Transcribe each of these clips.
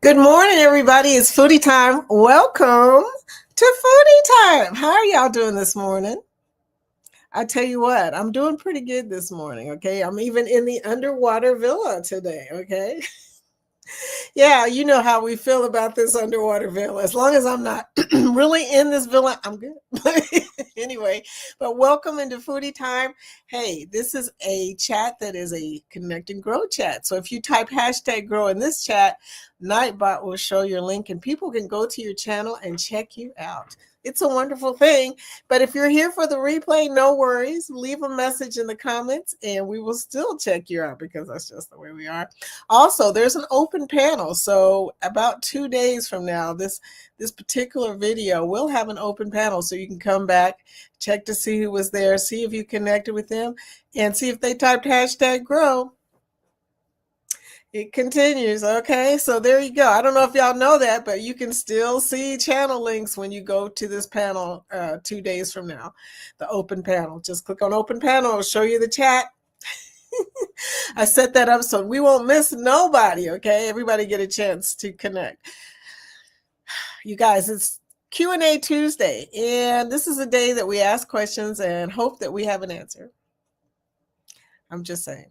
Good morning, everybody. It's Foodie Time. Welcome to Foodie Time. How are y'all doing this morning? I tell you what, I'm doing pretty good this morning, okay? I'm even in the underwater villa today, okay? Yeah, you know how we feel about this underwater villa. As long as I'm not really in this villa, I'm good. Anyway, but welcome into Foodie Time. Hey, this is a chat that is a connect and grow chat. So if you type hashtag grow in this chat, Nightbot will show your link and people can go to your channel and check you out. It's a wonderful thing. But if you're here for the replay, no worries. Leave a message in the comments and we will still check you out because that's just the way we are. Also, there's an open panel. So about 2 days from now, this particular video will have an open panel. So you can come back, check to see who was there, see if you connected with them, and see if they typed hashtag grow. It continues. Okay, so there you go. I don't know if y'all know that, but you can still see channel links when you go to this panel 2 days from now, the open panel. Just click on open panel. It'll show you the chat. I set that up so we won't miss nobody, okay? Everybody get a chance to connect. You guys, it's Q&A Tuesday, and this is a day that we ask questions and hope that we have an answer. I'm just saying.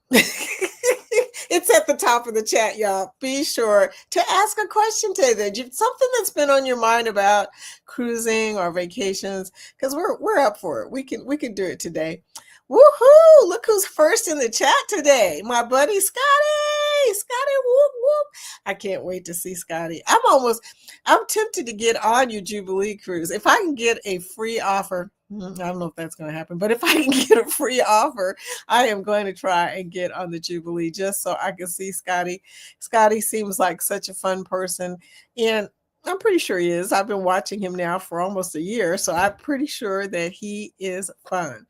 It's at the top of the chat, y'all. Be sure to ask a question today. Something that's been on your mind about cruising or vacations, because we're up for it. We can do it today. Woohoo! Look who's first in the chat today. My buddy Scotty. Scotty, whoop whoop. I can't wait to see Scotty. I'm tempted to get on your Jubilee cruise. If I can get a free offer, I don't know if that's going to happen, but if I can get a free offer, I am going to try and get on the Jubilee just so I can see Scotty. Scotty seems like such a fun person, and I'm pretty sure he is. I've been watching him now for almost a year, so I'm pretty sure that he is fun.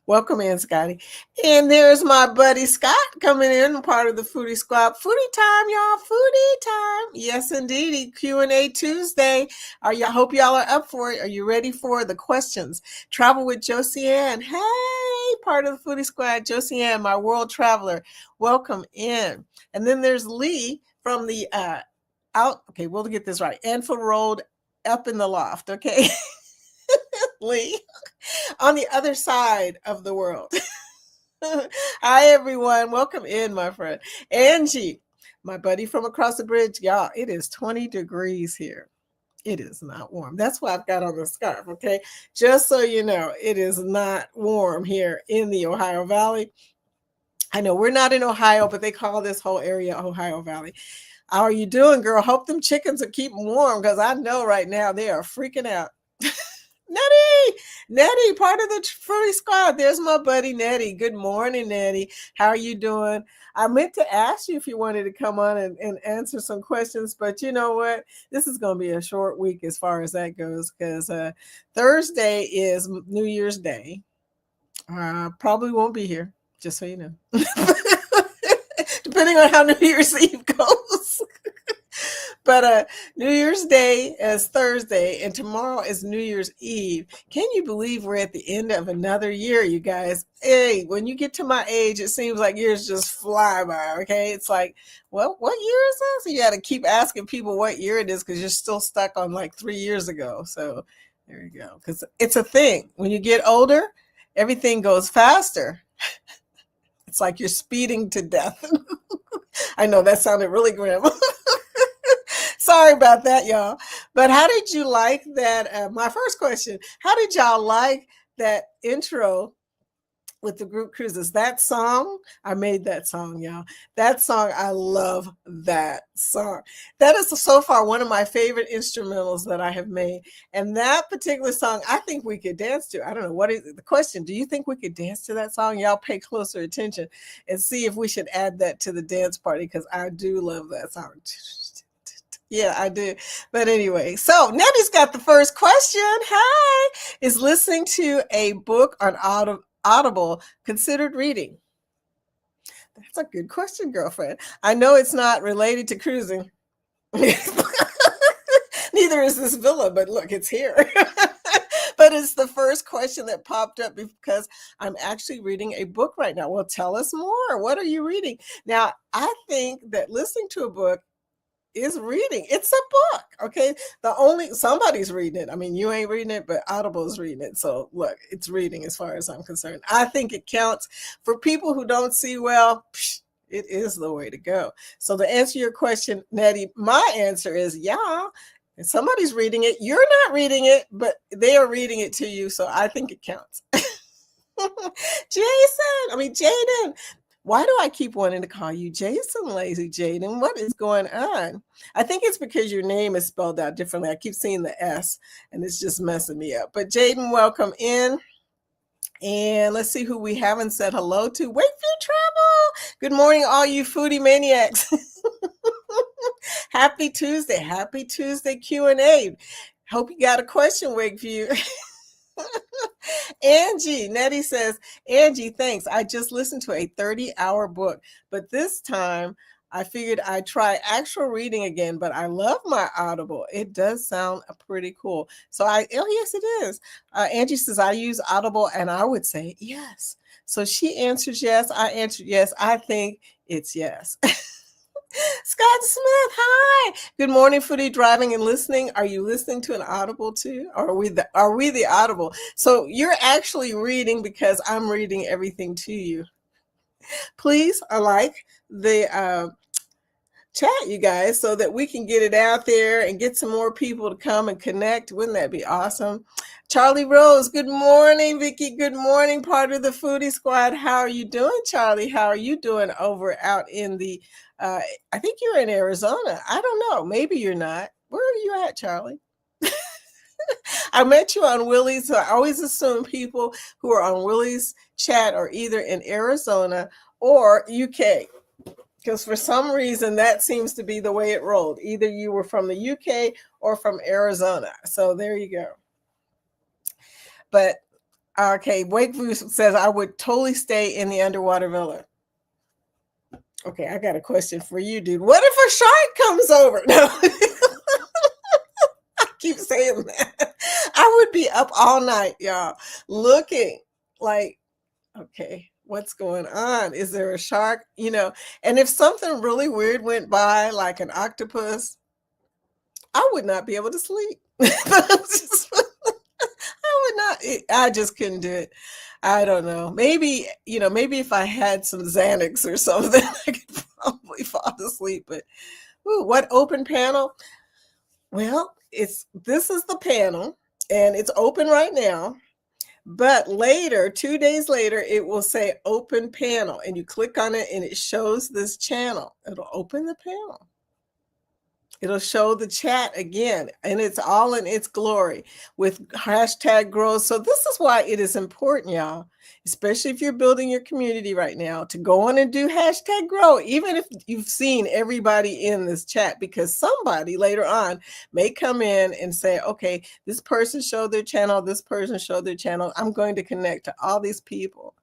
Welcome in, Scotty. And there's my buddy Scott coming in, part of the Foodie Squad. Foodie time, y'all. Foodie time. Yes, indeed. Q&A Tuesday. Hope y'all are up for it. Are you ready for the questions? Travel with Josiane. Hey, part of the Foodie Squad. Josiane, my world traveler. Welcome in. And then there's Lee from the okay, we'll get this right. Anfield Road up in the loft, okay? Lee, on the other side of the world. Hi, everyone. Welcome in, my friend. Angie, my buddy from across the bridge. Y'all, it is 20 degrees here. It is not warm. That's why I've got on the scarf, okay? Just so you know, it is not warm here in the Ohio Valley. I know we're not in Ohio, but they call this whole area Ohio Valley. How are you doing, girl? Hope them chickens are keeping warm because I know right now they are freaking out. Nettie, part of the Foodie Squad. There's my buddy Nettie. Good morning, Nettie. How are you doing? I meant to ask you if you wanted to come on and answer some questions, but you know what? This is going to be a short week as far as that goes because Thursday is New Year's Day. Probably won't be here, just so you know. Depending on how New Year's Eve goes. But New Year's Day is Thursday, and tomorrow is New Year's Eve. Can you believe we're at the end of another year, you guys? Hey, when you get to my age, it seems like years just fly by, okay? It's like, well, what year is this? You got to keep asking people what year it is because you're still stuck on like 3 years ago. So there you go. Because it's a thing. When you get older, everything goes faster. It's like you're speeding to death. I know that sounded really grim. Sorry about that, y'all. But how did you like that? My first question, how did y'all like that intro with the group cruises? That song, I made that song, y'all. That song, I love that song. That is so far one of my favorite instrumentals that I have made. And that particular song, I think we could dance to. I don't know, what is the question? Do you think we could dance to that song? Y'all pay closer attention and see if we should add that to the dance party because I do love that song. Yeah, I do. But anyway, so Nettie's got the first question. Hi. Is listening to a book on Audible considered reading? That's a good question, girlfriend. I know it's not related to cruising. Neither is this villa, but look, it's here. But it's the first question that popped up because I'm actually reading a book right now. Well, tell us more. What are you reading? Now, I think that listening to a book is reading. It's a book. Okay. Somebody's reading it. I mean, you ain't reading it, but Audible is reading it. So look, it's reading as far as I'm concerned. I think it counts for people who don't see well. It is the way to go. So to answer your question, Nettie, my answer is yeah. If somebody's reading it, you're not reading it, but they are reading it to you. So I think it counts. Jaden, why do I keep wanting to call you Jason, lazy Jaden? What is going on? I think it's because your name is spelled out differently. I keep seeing the S and it's just messing me up. But Jaden, welcome in. And let's see who we haven't said hello to. Wakeview Travel. Good morning, all you foodie maniacs. Happy Tuesday. Happy Tuesday Q&A. Hope you got a question, Wakeview. Nettie says, Angie, thanks. I just listened to a 30-hour book, but this time I figured I'd try actual reading again, but I love my Audible. It does sound pretty cool. So yes, it is. Angie says, I use Audible, and I would say yes. So she answered yes. I answered yes. I think it's yes. Scott Smith, hi. Good morning, Foodie Driving and Listening. Are you listening to an Audible too? Or are we the Audible? So you're actually reading because I'm reading everything to you. Please like the chat, you guys, so that we can get it out there and get some more people to come and connect. Wouldn't that be awesome? Charlie Rose, good morning. Vicky, good morning. Part of the Foodie Squad. How are you doing, Charlie? How are you doing over out in the, I think you're in Arizona. I don't know. Maybe you're not. Where are you at, Charlie? I met you on Willie's, so I always assume people who are on Willie's chat are either in Arizona or UK. Because for some reason, that seems to be the way it rolled. Either you were from the UK or from Arizona. So there you go. But, okay, Wakeview says, I would totally stay in the underwater villa. Okay, I got a question for you, dude. What if a shark comes over? No. I keep saying that. I would be up all night, y'all, looking like, okay, what's going on? Is there a shark? And if something really weird went by, like an octopus, I would not be able to sleep. I just couldn't do it. I don't know. Maybe if I had some Xanax or something, I could probably fall asleep. But what open panel? Well, this is the panel, and it's open right now. But later, 2 days later, it will say open panel, and you click on it and it shows this channel. It'll open the panel. It'll show the chat again, and it's all in its glory with hashtag growth. So this is why it is important, y'all, especially if you're building your community right now, to go on and do hashtag grow, even if you've seen everybody in this chat, because somebody later on may come in and say, okay, this person showed their channel, this person showed their channel. I'm going to connect to all these people.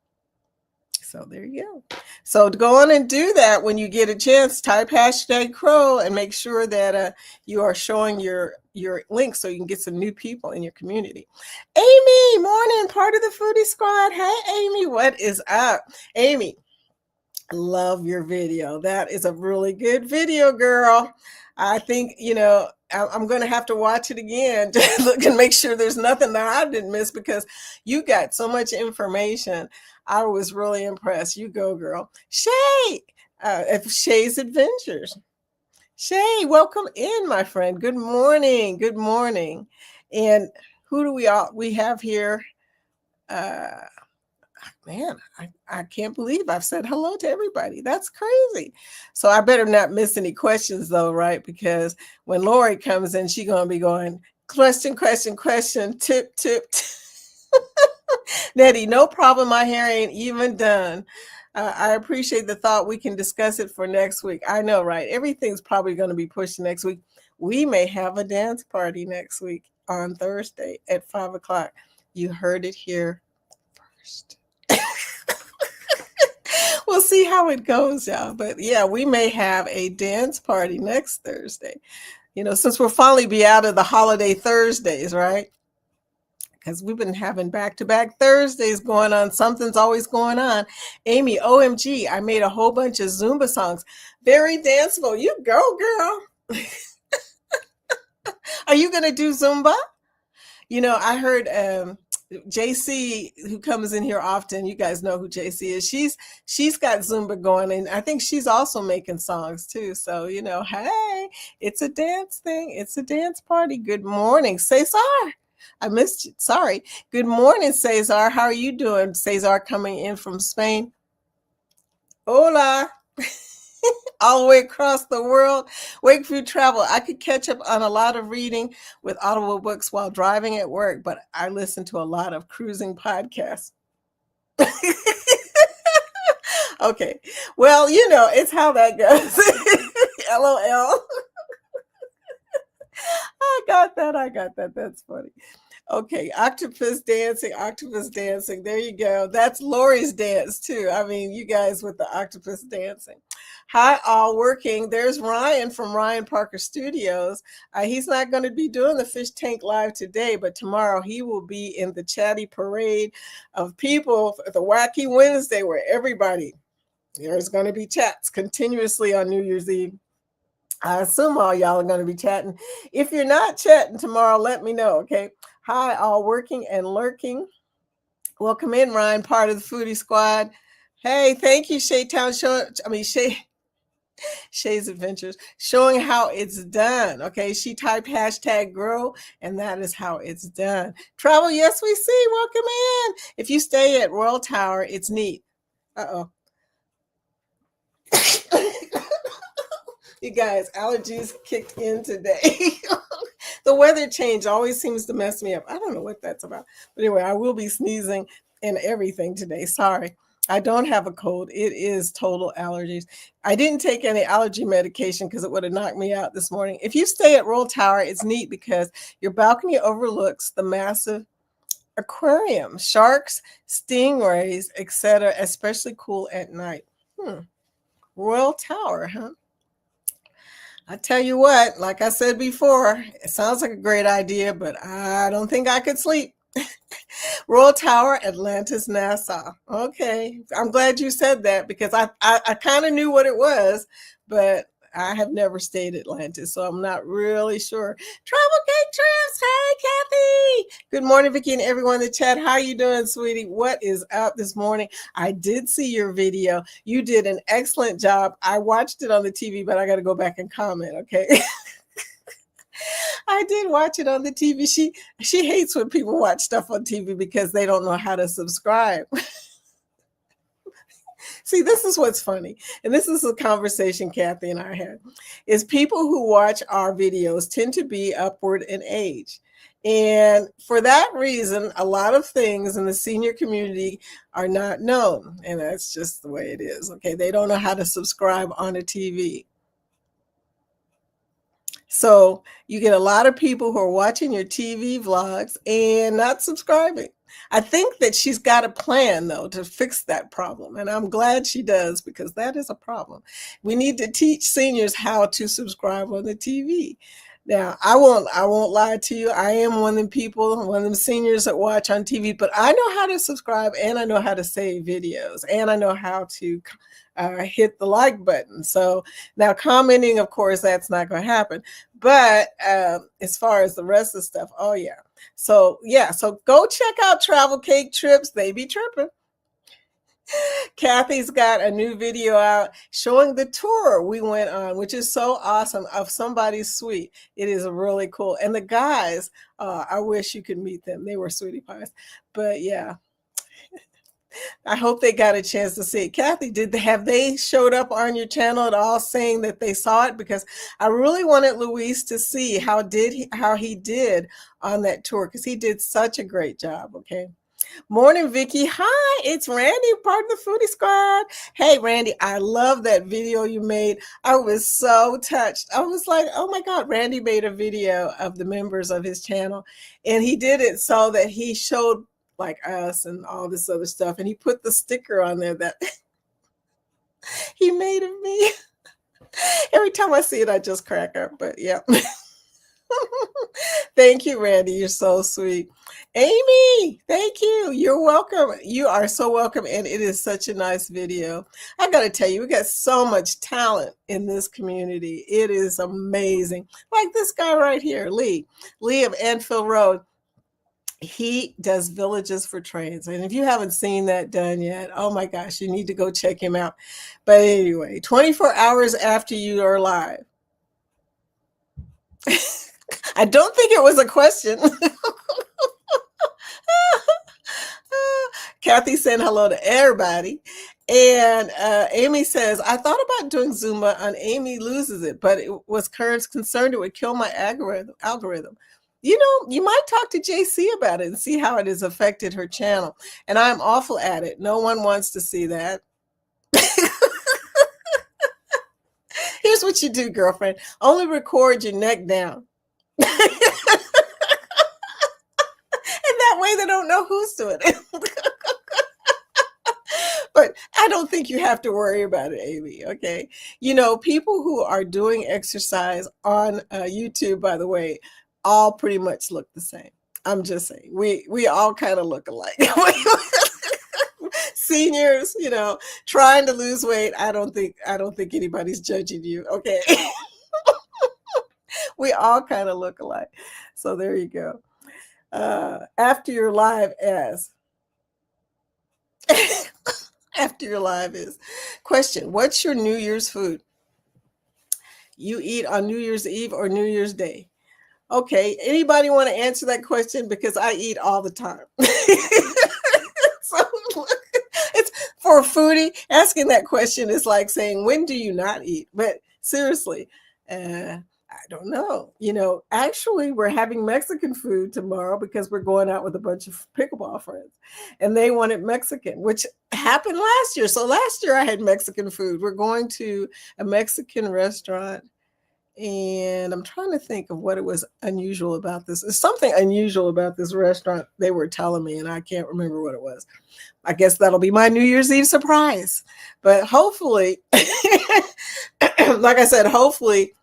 So there you go. So to go on and do that, when you get a chance, type hashtag crow and make sure that you are showing your link so you can get some new people in your community. Amy, morning, part of the Foodie Squad. Hey, Amy, what is up? Amy, love your video. That is a really good video, girl. I think, I'm going to have to watch it again to look and make sure there's nothing that I didn't miss, because you got so much information. I was really impressed. You go, girl. Shay, Shay's Adventures. Shay, welcome in, my friend. Good morning. Good morning. And who do we have here? Man, I can't believe I've said hello to everybody. That's crazy. So I better not miss any questions, though, right? Because when Lori comes in, she's going to be going, question, tip. Nettie, no problem. My hair ain't even done. I appreciate the thought. We can discuss it for next week. I know, right? Everything's probably going to be pushed next week. We may have a dance party next week on Thursday at 5 o'clock. You heard it here first. We'll see how it goes, y'all. But yeah, we may have a dance party next Thursday. Since we'll finally be out of the holiday Thursdays, right? Because we've been having back-to-back Thursdays going on. Something's always going on. Amy, OMG, I made a whole bunch of Zumba songs. Very danceable. You go, girl. Are you going to do Zumba? I heard JC, who comes in here often. You guys know who JC is. She's got Zumba going, and I think she's also making songs too. So hey, it's a dance thing. It's a dance party. Good morning, Cesar. I missed you. Sorry. Good morning, Cesar. How are you doing? Cesar coming in from Spain. Hola. All the way across the world. Wakeford Travel. I could catch up on a lot of reading with Audible books while driving at work, but I listen to a lot of cruising podcasts. Okay. Well, it's how that goes. LOL. I got that. I got that. That's funny. Okay, octopus dancing, octopus dancing. There you go. That's Lori's dance too. I mean, you guys with the octopus dancing. Hi, all working. There's Ryan from Ryan Parker Studios. He's not going to be doing the Fish Tank Live today, but tomorrow he will be in the chatty parade of people at the Wacky Wednesday where there's going to be chats continuously on New Year's Eve. I assume all y'all are going to be chatting. If you're not chatting tomorrow, let me know, okay? Hi, all working and lurking. Welcome in, Ryan, part of the Foodie Squad. Hey, thank you, Shay's Adventures, showing how it's done. Okay, she typed #grow, and that is how it's done. Travel, yes, we see. Welcome in. If you stay at Royal Tower, it's neat. Uh-oh. You guys, allergies kicked in today. The weather change always seems to mess me up. I don't know what that's about. But anyway, I will be sneezing and everything today. Sorry. I don't have a cold. It is total allergies. I didn't take any allergy medication because it would have knocked me out this morning. If you stay at Royal Tower, it's neat because your balcony overlooks the massive aquarium, sharks, stingrays, etc., especially cool at night. Royal Tower, huh? I tell you what, like I said before, it sounds like a great idea, but I don't think I could sleep. Royal Tower, Atlantis, Nassau. Okay, I'm glad you said that because I kind of knew what it was, but I have never stayed Atlantis, so I'm not really sure. Travel Cake Trips. Hey, Kathy. Good morning, Vicki, and everyone in the chat. How are you doing, sweetie? What is up this morning? I did see your video. You did an excellent job. I watched it on the TV, but I got to go back and comment, okay? I did watch it on the TV. She hates when people watch stuff on TV because they don't know how to subscribe. See, this is what's funny. And this is a conversation Kathy and I had. Is people who watch our videos tend to be upward in age. And for that reason, a lot of things in the senior community are not known. And that's just the way it is. Okay. They don't know how to subscribe on a TV. So you get a lot of people who are watching your TV vlogs and not subscribing. I think that she's got a plan, though, to fix that problem. And I'm glad she does because that is a problem. We need to teach seniors how to subscribe on the TV. Now, I won't lie to you. I am one of them people, one of them seniors that watch on TV, but I know how to subscribe and I know how to save videos and I know how to hit the like button. So now commenting, of course, that's not going to happen. But as far as the rest of the stuff, oh yeah. So go check out Travel Cake Trips. They be tripping. Kathy's got a new video out showing the tour we went on, which is so awesome, of somebody's suite. It is really cool. And the guys, I wish you could meet them. They were sweetie pies. But yeah, I hope they got a chance to see it. Kathy, have they showed up on your channel at all saying that they saw it? Because I really wanted Luis to see how he did on that tour because he did such a great job. Okay. Morning, Vicki. Hi, it's Randy, part of the Foodie Squad. Hey, Randy, I love that video you made. I was so touched. I was like, oh my God, Randy made a video of the members of his channel, and he did it so that he showed like us and all this other stuff, and he put the sticker on there that he made of me. Every time I see it, I just crack up, but yeah. Thank you, Randy. You're so sweet. Amy, thank you. You're welcome. You are so welcome. And it is such a nice video. I got to tell you, we got so much talent in this community. It is amazing. Like this guy right here, Lee. Lee of Anfield Road. He does villages for trains. And if you haven't seen that done yet, oh my gosh, you need to go check him out. But anyway, 24 hours after you are live. I don't think it was a question. Kathy saying hello to everybody. And Amy says, I thought about doing Zumba on Amy Loses It, but it was concerned it would kill my algorithm. You know, you might talk to JC about it and see how it has affected her channel. And I'm awful at it. No one wants to see that. Here's what you do, girlfriend. Only record your neck down. And that way they don't know who's doing it. But I don't think you have to worry about it, Amy, okay? You know, people who are doing exercise on YouTube, by the way, all pretty much look the same. I'm just saying, we all kind of look alike. Seniors, you know, trying to lose weight. I don't think anybody's judging you, okay? We all kind of look alike. So there you go. After your live after your live is question, what's your New Year's food? You eat on New Year's Eve or New Year's Day? Okay, anybody want to answer that question? Because I eat all the time. So it's for a foodie, asking that question is like saying, when do you not eat? But seriously, I don't know. You know, actually, we're having Mexican food tomorrow because we're going out with a bunch of pickleball friends. And they wanted Mexican, which happened last year. So last year I had Mexican food. We're going to a Mexican restaurant. And I'm trying to think of what it was unusual about this. There's something unusual about this restaurant they were telling me, and I can't remember what it was. I guess that'll be my New Year's Eve surprise. But hopefully, like I said, hopefully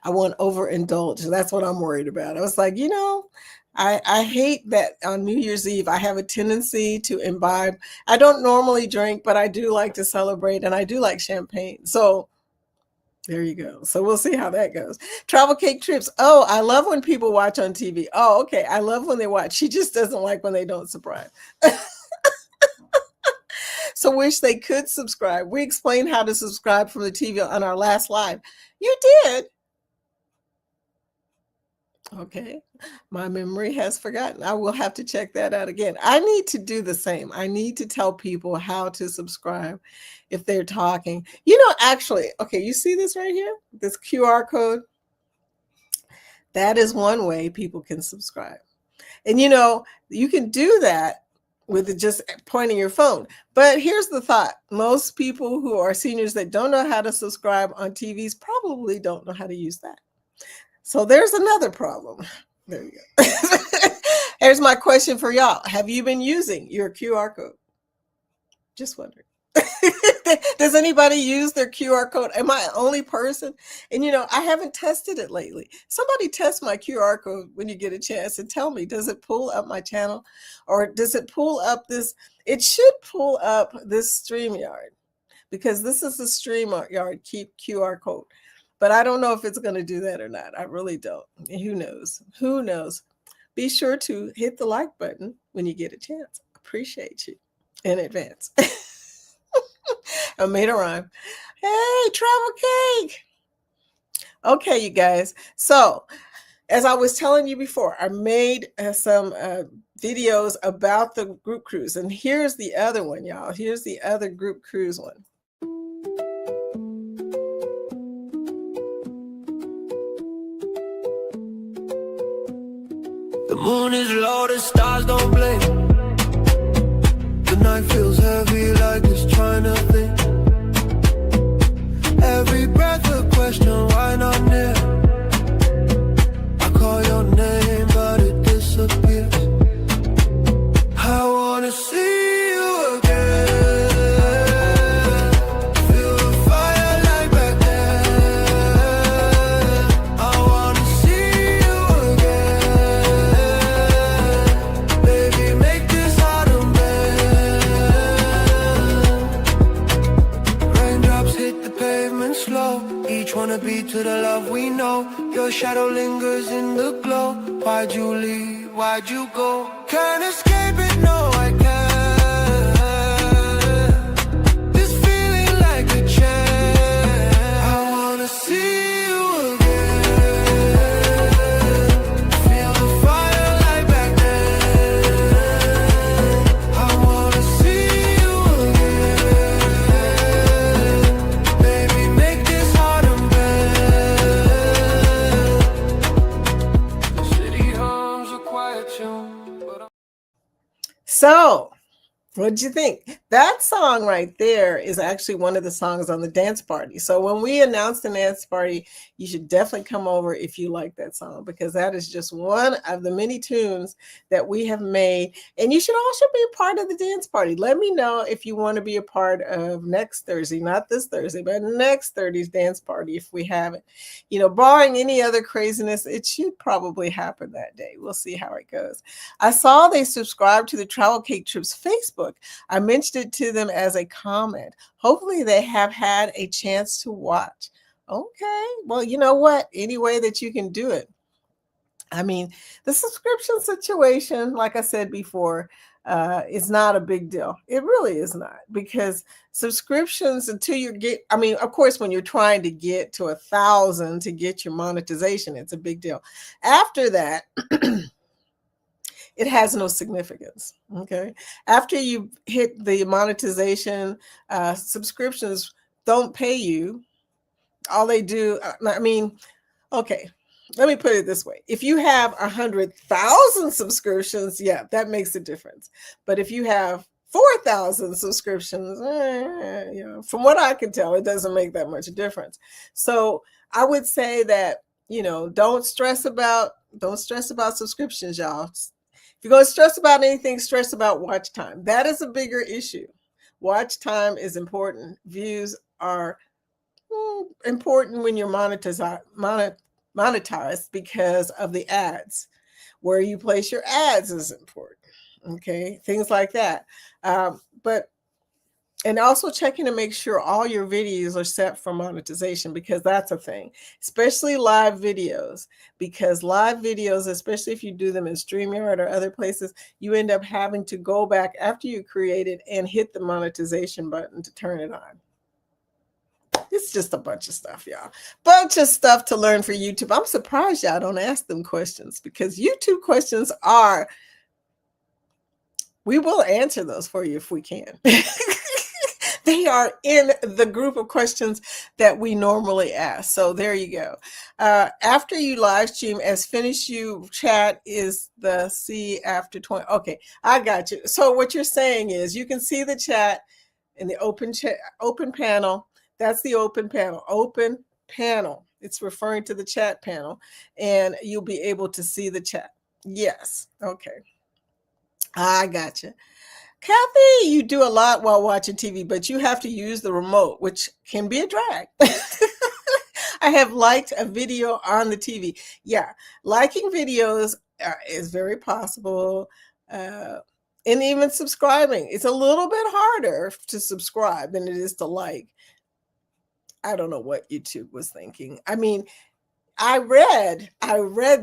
I won't overindulge. That's what I'm worried about. I was like, you know, I hate that on New Year's Eve, I have a tendency to imbibe. I don't normally drink, but I do like to celebrate, and I do like champagne. So there you go. So we'll see how that goes. Travel cake trips. Oh, I love when people watch on TV. Oh, okay. I love when they watch. She just doesn't like when they don't subscribe. So wish they could subscribe. We explained how to subscribe from the TV on our last live. You did? Okay. My memory has forgotten. I will have to check that out again. I need to do the same. I need to tell people how to subscribe if they're talking. You know, actually, okay, you see this right here? This QR code? That is one way people can subscribe. And you know, you can do that with just pointing your phone. But here's the thought. Most people who are seniors that don't know how to subscribe on TVs probably don't know how to use that. So there's another problem. There you go. Here's my question for y'all. Have you been using your QR code? Just wondering. Does anybody use their QR code? Am I the only person? And you know, I haven't tested it lately. Somebody test my QR code when you get a chance and tell me, does it pull up my channel? Or does it pull up this? It should pull up this StreamYard, because this is the StreamYard QR code. But I don't know if it's going to do that or not. I really don't. Who knows? Who knows? Be sure to hit the like button when you get a chance. Appreciate you in advance. I made a rhyme. Hey, travel cake. Okay, you guys. So, as I was telling you before, I made some videos about the group cruise. And here's the other one, y'all. Here's the other group cruise one. The moon is low, the stars don't blink. The night feels heavy like it's trying to think. Every breath a question, why not near? I call your name, but it disappears. I wanna see you again. Feel the fire like back then. I wanna see you again. be to the love we know. Your shadow lingers in the glow. Why'd you leave? Why'd you go? Can't escape it, no I can't. This feeling like a chance. I wanna see you again. Feel the fire like back then. I wanna see you again. Baby, make this heart unbend. The city hums a quiet tune. So, what'd you think? That song right there is actually one of the songs on the dance party. So when we announce the dance party, you should definitely come over if you like that song, because that is just one of the many tunes that we have made. And you should also be a part of the dance party. Let me know if you want to be a part of next Thursday, not this Thursday, but next Thursday's dance party if we have it. You know, barring any other craziness, it should probably happen that day. We'll see how it goes. I saw they subscribed to the Travel Cake Trips Facebook. I mentioned it to them as a comment. Hopefully they have had a chance to watch. Okay, well, you know what? Any way that you can do it. I mean, the subscription situation, like I said before, is not a big deal. It really is not, because subscriptions until you get, I mean, of course, when you're trying to get to 1,000 to get your monetization, it's a big deal. After that, it has no significance. Okay. After you hit the monetization, subscriptions don't pay you. All they do, I mean, okay, let me put it this way. If you have 100,000 subscriptions, yeah, that makes a difference. But if you have 4,000 subscriptions, you know, from what I can tell, it doesn't make that much difference. So I would say that, you know, don't stress about subscriptions, y'all. If you're going to stress about anything, stress about watch time. That is a bigger issue. Watch time is important. Views are important when you're monetized because of the ads. Where you place your ads is important. Okay, things like that. And also checking to make sure all your videos are set for monetization, because that's a thing, especially live videos, because live videos, especially if you do them in StreamYard or other places, you end up having to go back after you create it and hit the monetization button to turn it on. It's just a bunch of stuff, y'all. Bunch of stuff to learn for YouTube. I'm surprised y'all don't ask them questions, because YouTube questions are, we will answer those for you if we can. They are in the group of questions that we normally ask. So there you go. After you live stream, as finish you chat is the see after 20. Okay, I got you. So what you're saying is you can see the chat in the open panel. That's the open panel. Open panel. It's referring to the chat panel, and you'll be able to see the chat. Yes. Okay. I got you. Kathy, you do a lot while watching TV, but you have to use the remote, which can be a drag. I have liked a video on the TV. Yeah, liking videos is very possible. And even subscribing. It's a little bit harder to subscribe than it is to like. I don't know what YouTube was thinking. I mean, I read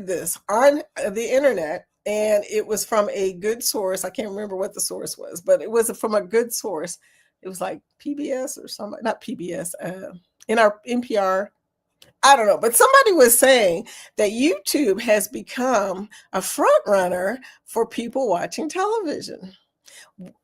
this on the internet, and it was from a good source. I can't remember what the source was, but it was from a good source. It was like PBS or something, not PBS, in our NPR. I don't know, but somebody was saying that YouTube has become a front runner for people watching television.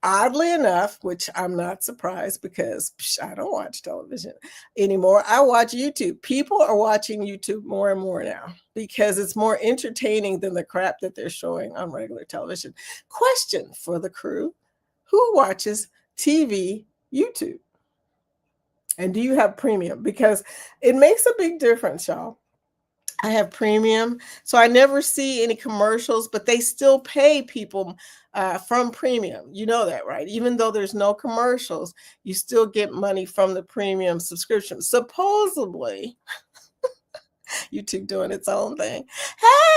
Oddly enough, which I'm not surprised, because I don't watch television anymore. I watch YouTube. People are watching YouTube more and more now because it's more entertaining than the crap that they're showing on regular television. Question for the crew: who watches TV YouTube? And do you have premium? Because it makes a big difference, y'all. I have premium, so I never see any commercials, but they still pay people from premium. You know that, right? Even though there's no commercials, you still get money from the premium subscription. Supposedly, YouTube doing its own thing.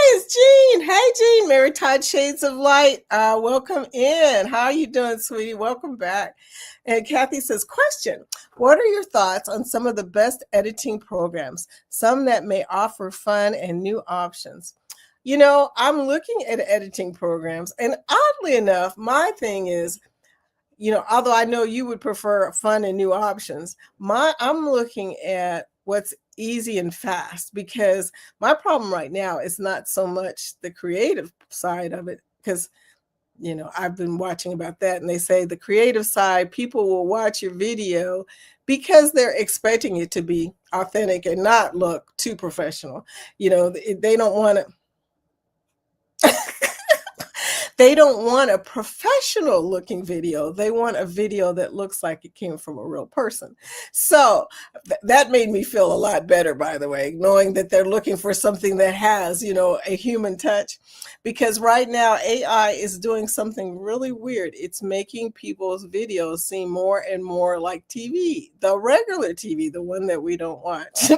it's Jean. Hey, Jean. Mary Todd Shades of Light. Welcome in. How are you doing, sweetie? Welcome back. And Kathy says, question, what are your thoughts on some of the best editing programs, some that may offer fun and new options? I'm looking at editing programs, and oddly enough, my thing is, although I know you would prefer fun and new options, I'm looking at what's easy and fast, because my problem right now is not so much the creative side of it, because I've been watching about that, and they say the creative side, people will watch your video because they're expecting it to be authentic and not look too professional. They don't want to they don't want a professional looking video. They want a video that looks like it came from a real person. So that made me feel a lot better, by the way, knowing that they're looking for something that has, a human touch. Because right now, AI is doing something really weird. It's making people's videos seem more and more like TV, the regular TV, the one that we don't watch.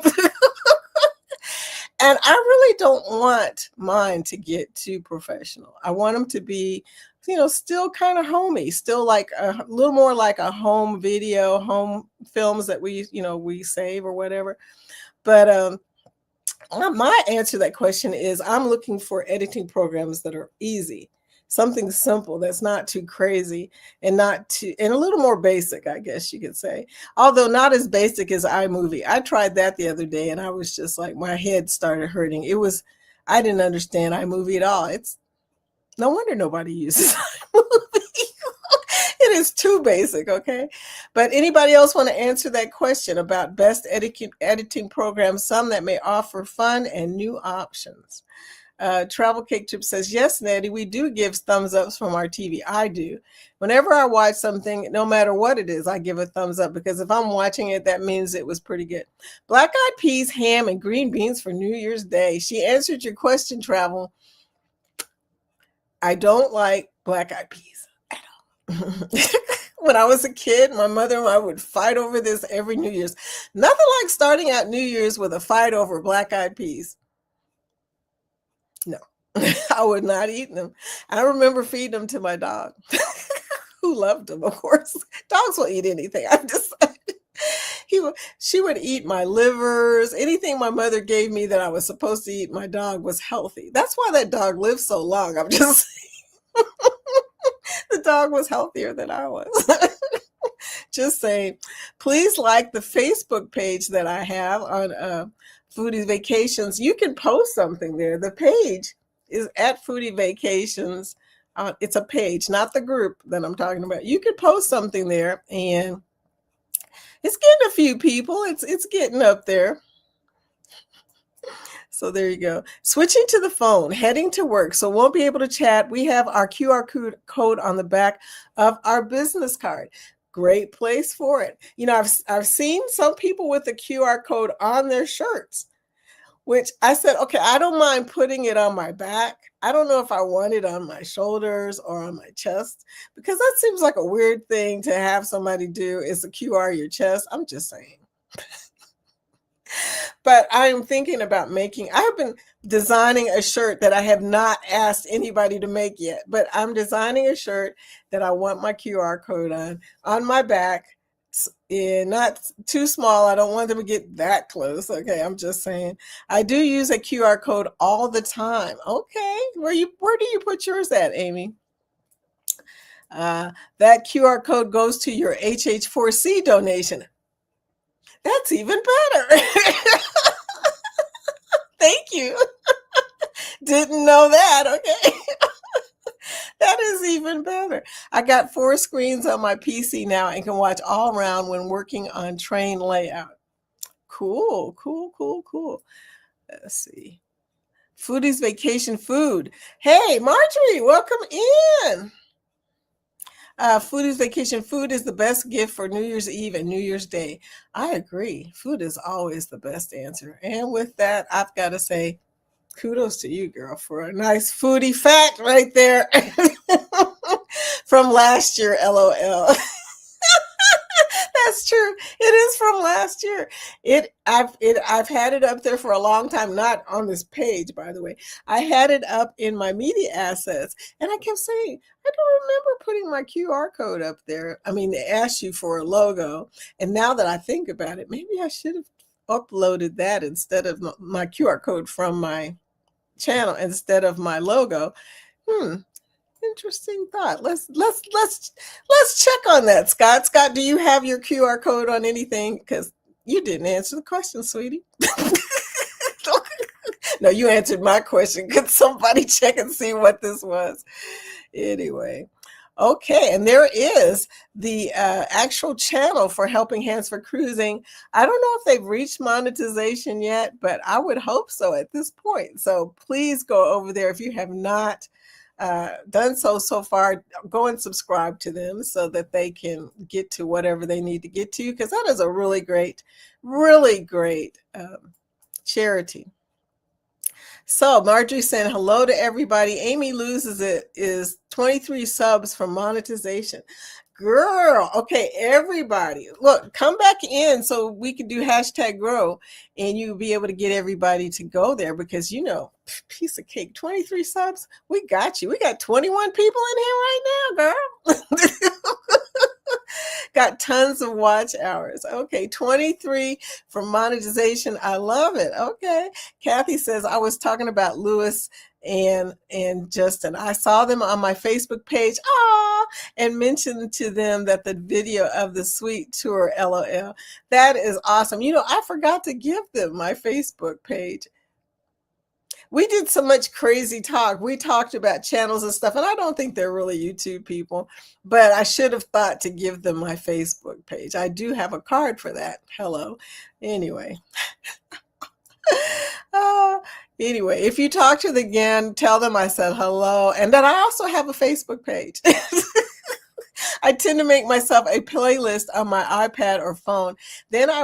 And I really don't want mine to get too professional. I want them to be, still kind of homey, still like a little more like a home video, home films that we save or whatever. But my answer to that question is I'm looking for editing programs that are easy, something simple that's not too crazy and and a little more basic, I guess you could say. Although not as basic as iMovie. I tried that the other day and I was just like, my head started hurting. I didn't understand iMovie at all. It's no wonder nobody uses iMovie. It is too basic, okay? But anybody else want to answer that question about best editing programs, some that may offer fun and new options? Travel Cake Trip says, yes, Nettie, we do give thumbs ups from our TV. I do. Whenever I watch something, no matter what it is, I give a thumbs up, because if I'm watching it, that means it was pretty good. Black eyed peas, ham, and green beans for New Year's Day. She answered your question, Travel. I don't like black eyed peas at all. When I was a kid, my mother and I would fight over this every New Year's. Nothing like starting out New Year's with a fight over black eyed peas. No, I would not eat them. I remember feeding them to my dog, who loved them, of course. Dogs will eat anything. I'm just she would eat my livers. Anything my mother gave me that I was supposed to eat, my dog was healthy. That's why that dog lived so long. I'm just saying. The dog was healthier than I was. Just saying. Please like the Facebook page that I have on Foodie Vacations. You can post something there. The page is at Foodie Vacations. It's a page, not the group that I'm talking about. You can post something there, and it's getting a few people. It's getting up there. So there you go. Switching to the phone, heading to work, so won't be able to chat. We have our QR code on the back of our business card. Great place for it. I've seen some people with the QR code on their shirts, which I said, okay, I don't mind putting it on my back. I don't know if I want it on my shoulders or on my chest, because that seems like a weird thing to have somebody do, is a QR your chest. I'm just saying. But I'm thinking about I have been designing a shirt that I have not asked anybody to make yet, but I'm designing a shirt that I want my QR code on my back, and not too small. I don't want them to get that close. Okay, I'm just saying. I do use a QR code all the time. Okay, where do you put yours at, Amy? That QR code goes to your HH4C donation. That's even better. Thank you. Didn't know that. Okay. That is even better. I got 4 screens on my PC now and can watch all around when working on train layout. Cool. Let's see. Foodie's Vacation Food. Hey, Marjorie, welcome in. Foodie's Vacation Food is the best gift for New Year's Eve and New Year's Day. I agree. Food is always the best answer. And with that, I've got to say, kudos to you, girl, for a nice foodie fact right there from last year, LOL. That's That's true. It is from last year. I've had it up there for a long time, not on this page, by the way. I had it up in my media assets, and I kept saying, I don't remember putting my QR code up there. I mean, they asked you for a logo, and now that I think about it, maybe I should have uploaded that instead of my QR code from my channel instead of my logo. Hmm. Interesting thought. Let's check on that, Scott. Scott, do you have your QR code on anything? Because you didn't answer the question, sweetie. No, you answered my question. Could somebody check and see what this was? Anyway. Okay, and there is the actual channel for Helping Hands for Cruising. I don't know if they've reached monetization yet, but I would hope so at this point. So please go over there if you have not done so far. Go and subscribe to them so that they can get to whatever they need to get to, because that is a really great charity. So Marjorie saying hello to everybody. Amy loses it is 23 subs from monetization. Girl, okay, everybody, look, come back in so we can do hashtag grow, and you'll be able to get everybody to go there, because piece of cake, 23 subs, we got you. We got 21 people in here right now, girl. Got tons of watch hours. Okay, 23 for monetization. I love it. Okay. Kathy says, I was talking about Lewis and Justin. I saw them on my Facebook page. And mentioned to them that the video of the suite tour, LOL. That is awesome. I forgot to give them my Facebook page. We did so much crazy talk. We talked about channels and stuff, and I don't think they're really YouTube people, but I should have thought to give them my Facebook page. I do have a card for that. Hello. Anyway. Anyway, if you talk to them again, tell them I said hello, and that I also have a Facebook page. I tend to make myself a playlist on my iPad or phone. Then I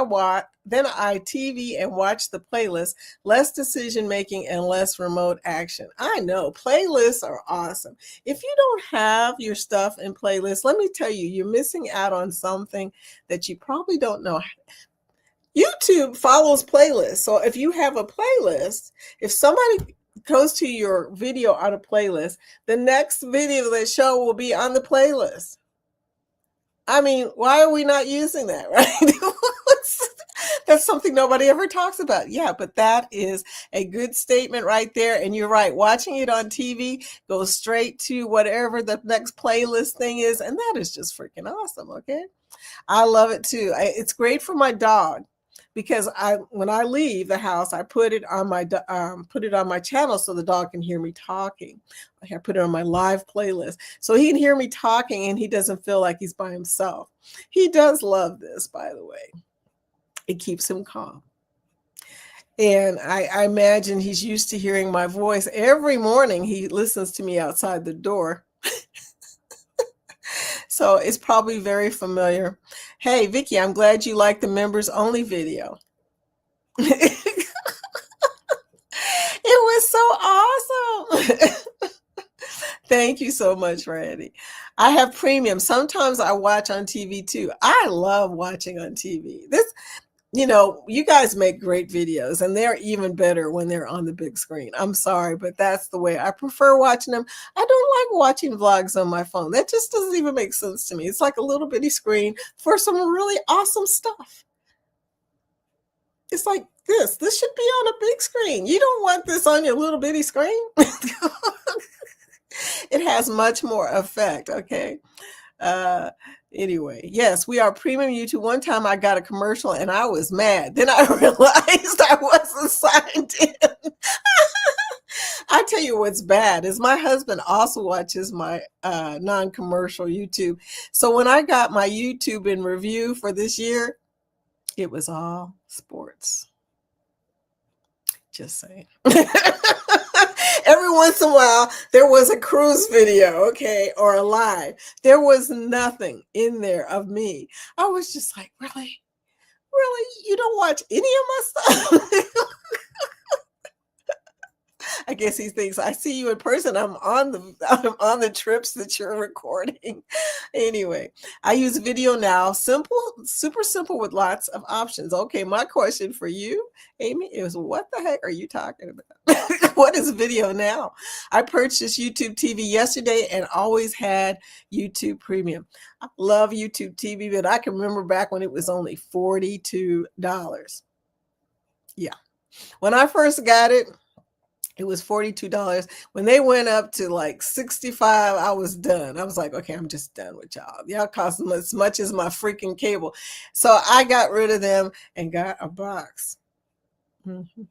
TV and watch the playlist. Less decision making and less remote action. I know playlists are awesome. If you don't have your stuff in playlists, let me tell you, you're missing out on something that you probably don't know. YouTube follows playlists. So if you have a playlist, if somebody goes to your video on a playlist, the next video they show will be on the playlist. I mean, why are we not using that, right? That's something nobody ever talks about. Yeah, but that is a good statement right there. And you're right. Watching it on TV goes straight to whatever the next playlist thing is. And that is just freaking awesome. Okay. I love it too. It's great for my dog, because when I leave the house, I put it on my channel so the dog can hear me talking. I put it on my live playlist so he can hear me talking and he doesn't feel like he's by himself. He does love this, by the way. It keeps him calm. And I imagine he's used to hearing my voice. Every morning he listens to me outside the door. So it's probably very familiar. Hey, Vicky, I'm glad you like the members only video. It was so awesome. Thank you so much, Randy. I have premium. Sometimes I watch on TV too. I love watching on TV. You guys make great videos, and they're even better when they're on the big screen. I'm sorry, but that's the way I prefer watching them. I don't like watching vlogs on my phone. That just doesn't even make sense to me. It's like a little bitty screen for some really awesome stuff. It's like this. This should be on a big screen. You don't want this on your little bitty screen. It has much more effect, okay? Anyway, yes, we are premium YouTube. One time I got a commercial and I was mad. Then I realized I wasn't signed in. I tell you what's bad is my husband also watches my non-commercial YouTube. So when I got my YouTube in review for this year, it was all sports. Just saying. Every once in a while, there was a cruise video, okay, or a live. There was nothing in there of me. I was just like, really? Really? You don't watch any of my stuff? I guess he thinks I see you in person. I'm on the trips that you're recording. Anyway, I use video now. Simple, super simple with lots of options. Okay, my question for you, Amy, is what the heck are you talking about? What is video now? I purchased YouTube TV yesterday and always had YouTube Premium. I love YouTube TV, but I can remember back when it was only $42. Yeah. When I first got it, it was $42. When they went up to like 65, I was done. I was like, okay, I'm just done with y'all. Y'all cost as much as my freaking cable. So I got rid of them and got a box. Mhm.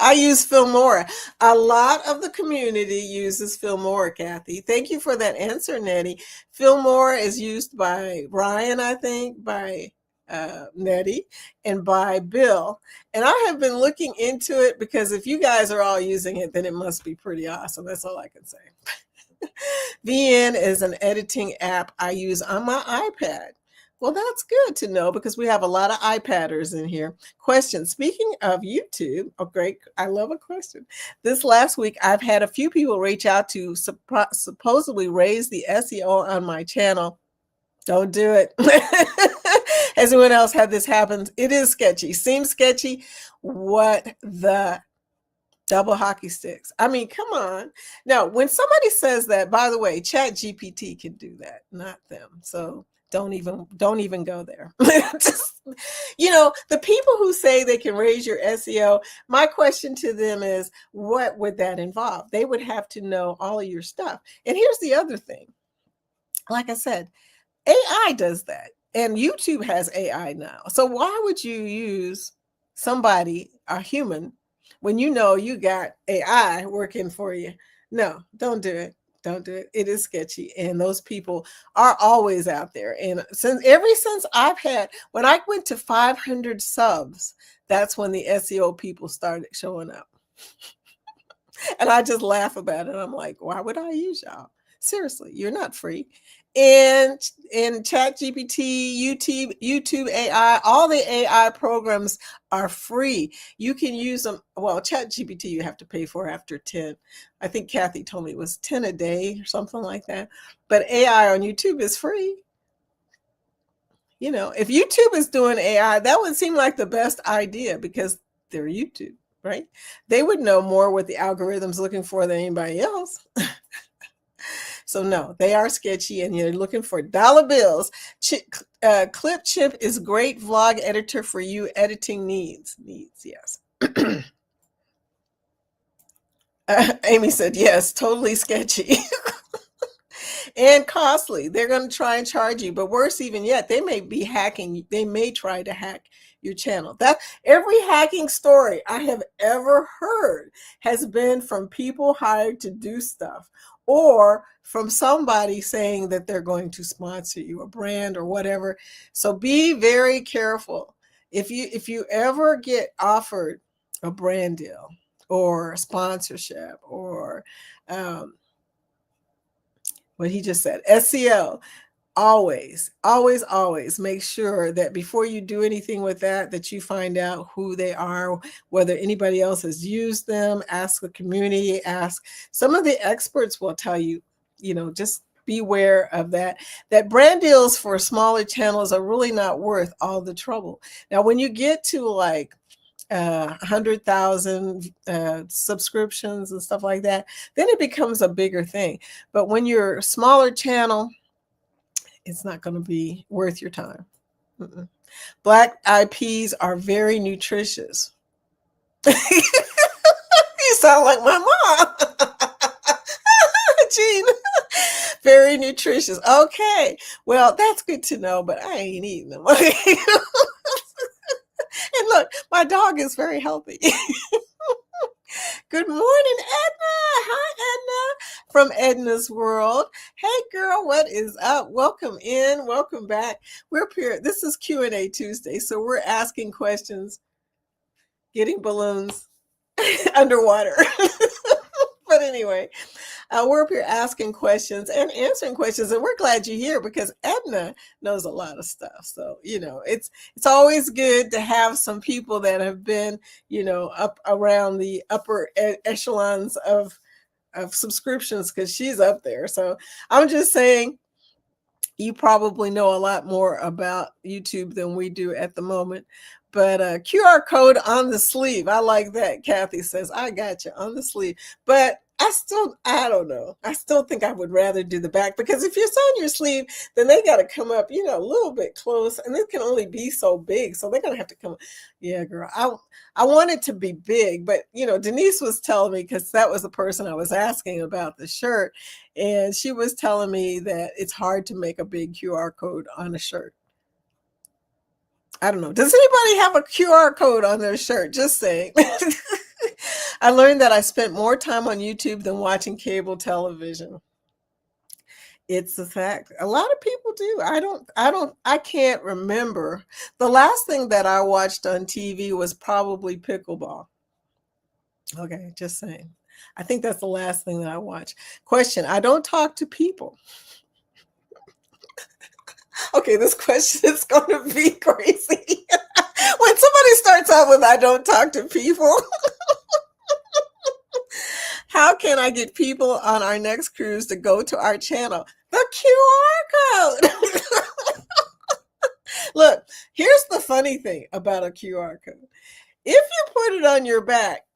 I use Filmora. A lot of the community uses Filmora, Kathy. Thank you for that answer, Nettie. Filmora is used by Ryan, I think, by Nettie, and by Bill. And I have been looking into it because if you guys are all using it, then it must be pretty awesome. That's all I can say. VN is an editing app I use on my iPad. Well, that's good to know because we have a lot of iPadders in here. Question. Speaking of YouTube, oh, great. I love a question. This last week, I've had a few people reach out to supposedly raise the SEO on my channel. Don't do it. Has anyone else had this happen? It is sketchy. Seems sketchy. What the double hockey sticks? I mean, come on. Now, when somebody says that, by the way, Chat GPT can do that, not them. So don't even go there. Just, the people who say they can raise your SEO, my question to them is, what would that involve? They would have to know all of your stuff. And here's the other thing. Like I said, AI does that. And YouTube has AI now. So why would you use somebody, a human, when you know you got AI working for you? No, don't do it. Don't do it. It is sketchy. And those people are always out there. And since when I went to 500 subs, that's when the SEO people started showing up. And I just laugh about it. I'm like, why would I use y'all? Seriously, you're not free. And in Chat GPT, YouTube AI, all the AI programs are free. You can use them. Well, Chat GPT you have to pay for after 10. I think Kathy told me it was 10 a day or something like that. But AI on YouTube is free. If YouTube is doing AI, that would seem like the best idea because they're YouTube, right? They would know more what the algorithm's looking for than anybody else. So no, they are sketchy and you're looking for dollar bills. Clipchimp is great vlog editor for you editing needs, yes. Amy said, yes, totally sketchy. And costly. They're going to try and charge you, but worse even yet, they may be hacking. They may try to hack your channel. That every hacking story I have ever heard has been from people hired to do stuff or from somebody saying that they're going to sponsor you, a brand or whatever. So be very careful. If you ever get offered a brand deal or sponsorship or what he just said, SEO, always make sure that before you do anything with that you find out who they are, whether anybody else has used them, ask the community, ask. Some of the experts will tell you, just beware of that brand deals for smaller channels are really not worth all the trouble. Now, when you get to like 100,000 subscriptions and stuff like that, then it becomes a bigger thing. But when you're a smaller channel, it's not going to be worth your time. Black eyed peas are very nutritious. You sound like my mom. Jean. Very nutritious. Okay. Well, that's good to know, but I ain't eating them. And look, my dog is very healthy. Good morning, Edna. Hi, Edna, from Edna's World. Hey, girl, what is up? Welcome in. Welcome back. We're here. This is Q&A Tuesday, so we're asking questions, getting balloons underwater. But anyway, we're up here asking questions and answering questions, and we're glad you're here because Edna knows a lot of stuff. So, it's always good to have some people that have been, up around the upper echelons of of subscriptions because she's up there. So I'm just saying, you probably know a lot more about YouTube than we do at the moment. But QR code on the sleeve. I like that. Kathy says, I got you on the sleeve. But I don't know. I still think I would rather do the back, because if it's on your sleeve, then they got to come up, a little bit close, and it can only be so big. So they're going to have to come. Yeah, girl. I want it to be big, but Denise was telling me, because that was the person I was asking about the shirt, and she was telling me that it's hard to make a big QR code on a shirt. I don't know. Does anybody have a QR code on their shirt? Just saying. I learned that I spent more time on YouTube than watching cable television. It's a fact. A lot of people do. I can't remember. The last thing that I watched on TV was probably pickleball. Okay, just saying. I think that's the last thing that I watched. Question: I don't talk to people. Okay, this question is going to be crazy. When somebody starts out with "I don't talk to people," how can I get people on our next cruise to go to our channel? The QR code. Look, here's the funny thing about a QR code. If you put it on your back,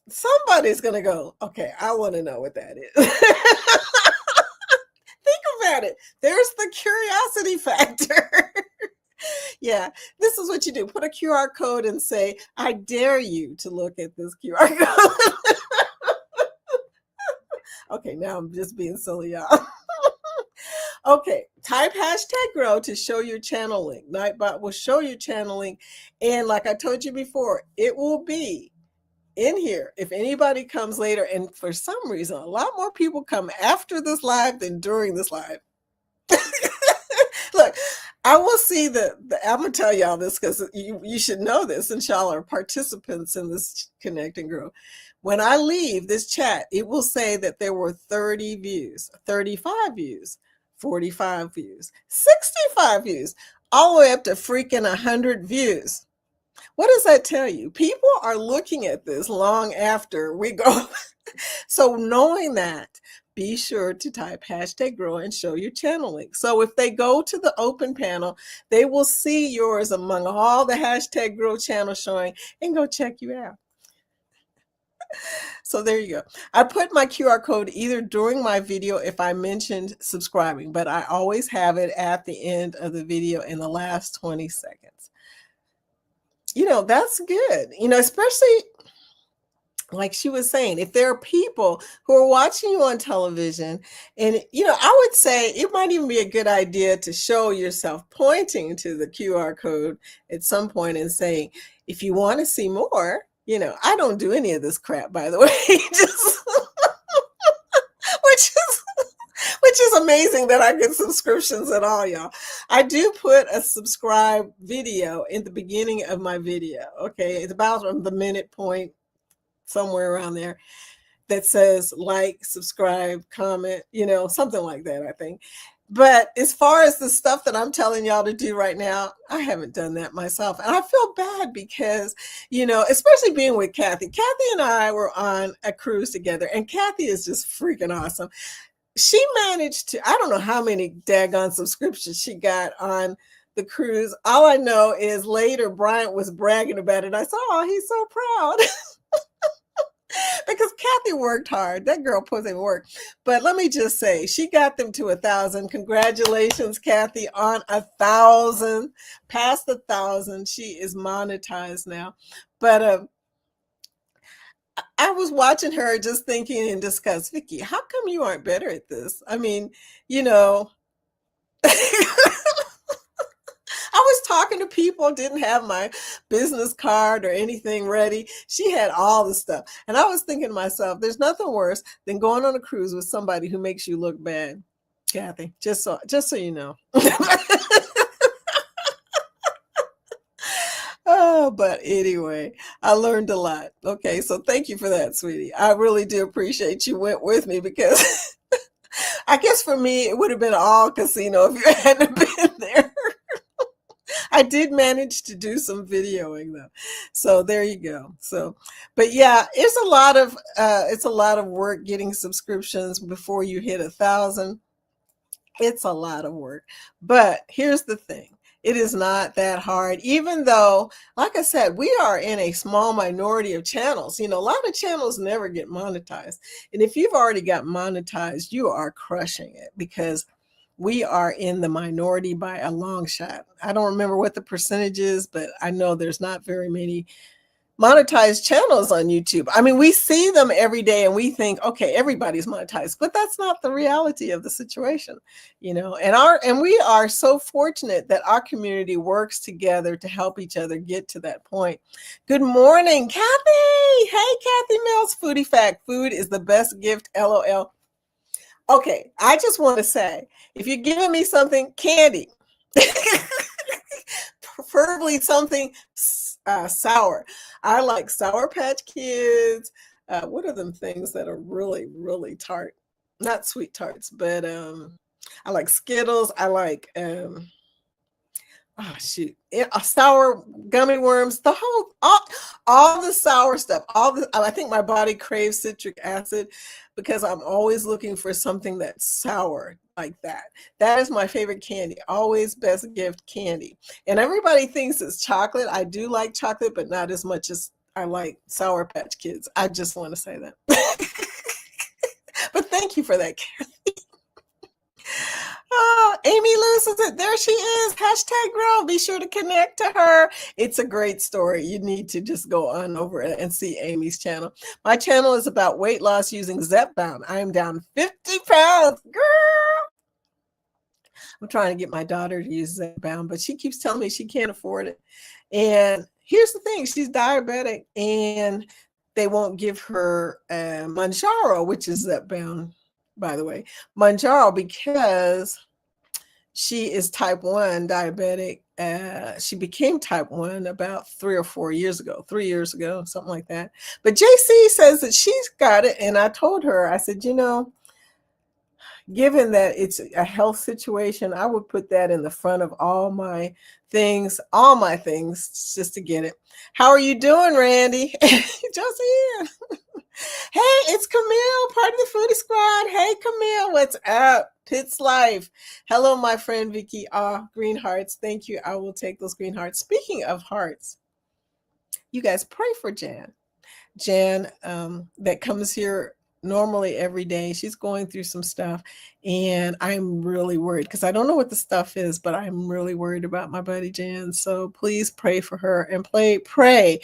somebody's going to go, okay, I want to know what that is. Think about it. There's the curiosity factor. Yeah, this is what you do. Put a QR code and say, I dare you to look at this QR code. Okay, now I'm just being silly, y'all. Okay, type #grow to show your channel link. Nightbot will show your channel link. And like I told you before, it will be in here if anybody comes later. And for some reason, a lot more people come after this live than during this live. Look, I will see I'm going to tell y'all this because you should know this, since y'all are participants in this Connect and Grow. When I leave this chat, it will say that there were 30 views, 35 views, 45 views, 65 views, all the way up to freaking 100 views. What does that tell you? People are looking at this long after we go. So knowing that, be sure to type #grow and show your channel link. So if they go to the open panel, they will see yours among all the #grow channels showing and go check you out. So there you go. I put my QR code either during my video if I mentioned subscribing, but I always have it at the end of the video in the last 20 seconds. That's good. Especially like she was saying, if there are people who are watching you on television, and I would say it might even be a good idea to show yourself pointing to the QR code at some point and saying, if you want to see more, I don't do any of this crap, by the way. Which is amazing that I get subscriptions at all, y'all. I do put a subscribe video in the beginning of my video. Okay, it's about the minute point, somewhere around there, that says like, subscribe, comment, something like that, I think. But as far as the stuff that I'm telling y'all to do right now, I haven't done that myself. And I feel bad because, especially being with Kathy. Kathy and I were on a cruise together, and Kathy is just freaking awesome. She managed to, I don't know how many daggone subscriptions she got on the cruise. All I know is later Bryant was bragging about it. I said, oh, he's so proud. Because Kathy worked hard. That girl put in work. But let me just say, she got them to 1,000. Congratulations, Kathy, on 1,000. Past 1,000. She is monetized now. But I was watching her just thinking in disgust, Vicky, how come you aren't better at this? I mean, I was talking to people, didn't have my business card or anything ready. She had all the stuff. And I was thinking to myself, there's nothing worse than going on a cruise with somebody who makes you look bad. Kathy, just so you know. Oh, but anyway, I learned a lot. Okay, so thank you for that, sweetie. I really do appreciate you went with me, because I guess for me, it would have been all casino if you hadn't been there. I did manage to do some videoing though. So there you go. So, but yeah, it's a lot of work getting subscriptions before you hit 1,000. It's a lot of work. But here's the thing. It is not that hard, even though, like I said, we are in a small minority of channels. A lot of channels never get monetized. And if you've already got monetized, you are crushing it because we are in the minority by a long shot. I don't remember what the percentage is, but I know there's not very many monetized channels on YouTube. I mean, we see them every day and we think, okay, everybody's monetized, but that's not the reality of the situation, and we are so fortunate that our community works together to help each other get to that point. Good morning, Kathy. Hey, Kathy Mills, Foodie Fact, food is the best gift, LOL. Okay, I just want to say, if you're giving me something, candy, preferably something sour. I like Sour Patch Kids. What are them things that are really, really tart? Not sweet tarts, but I like Skittles. I like sour gummy worms. All the sour stuff. I think my body craves citric acid because I'm always looking for something that's sour like that. That is my favorite candy. Always best gift candy. And everybody thinks it's chocolate. I do like chocolate, but not as much as I like Sour Patch Kids. I just want to say that. But thank you for that, Kathy. Oh, Amy loses it. There she is. Hashtag girl. Be sure to connect to her. It's a great story. You need to just go on over and see Amy's channel. My channel is about weight loss using Zepbound. I am down 50 pounds. Girl. I'm trying to get my daughter to use Zepbound, but she keeps telling me she can't afford it. And here's the thing. She's diabetic and they won't give her Manjaro, which is Zepbound, by the way. Manjaro, because she is type 1 diabetic. She became type 1 about 3 or 4 years ago, 3 years ago, something like that. But JC says that she's got it. And I told her, I said, given that it's a health situation, I would put that in the front of all my things, just to get it. How are you doing, Randy? Josie. Hey, it's Camille, part of the Foodie Squad. Hey, Camille, what's up? Pitts Life. Hello, my friend Vicky. Green hearts. Thank you. I will take those green hearts. Speaking of hearts, you guys pray for Jan. Jan, that comes here normally every day. She's going through some stuff, and I'm really worried because I don't know what the stuff is, but I'm really worried about my buddy Jan. So please pray for her and pray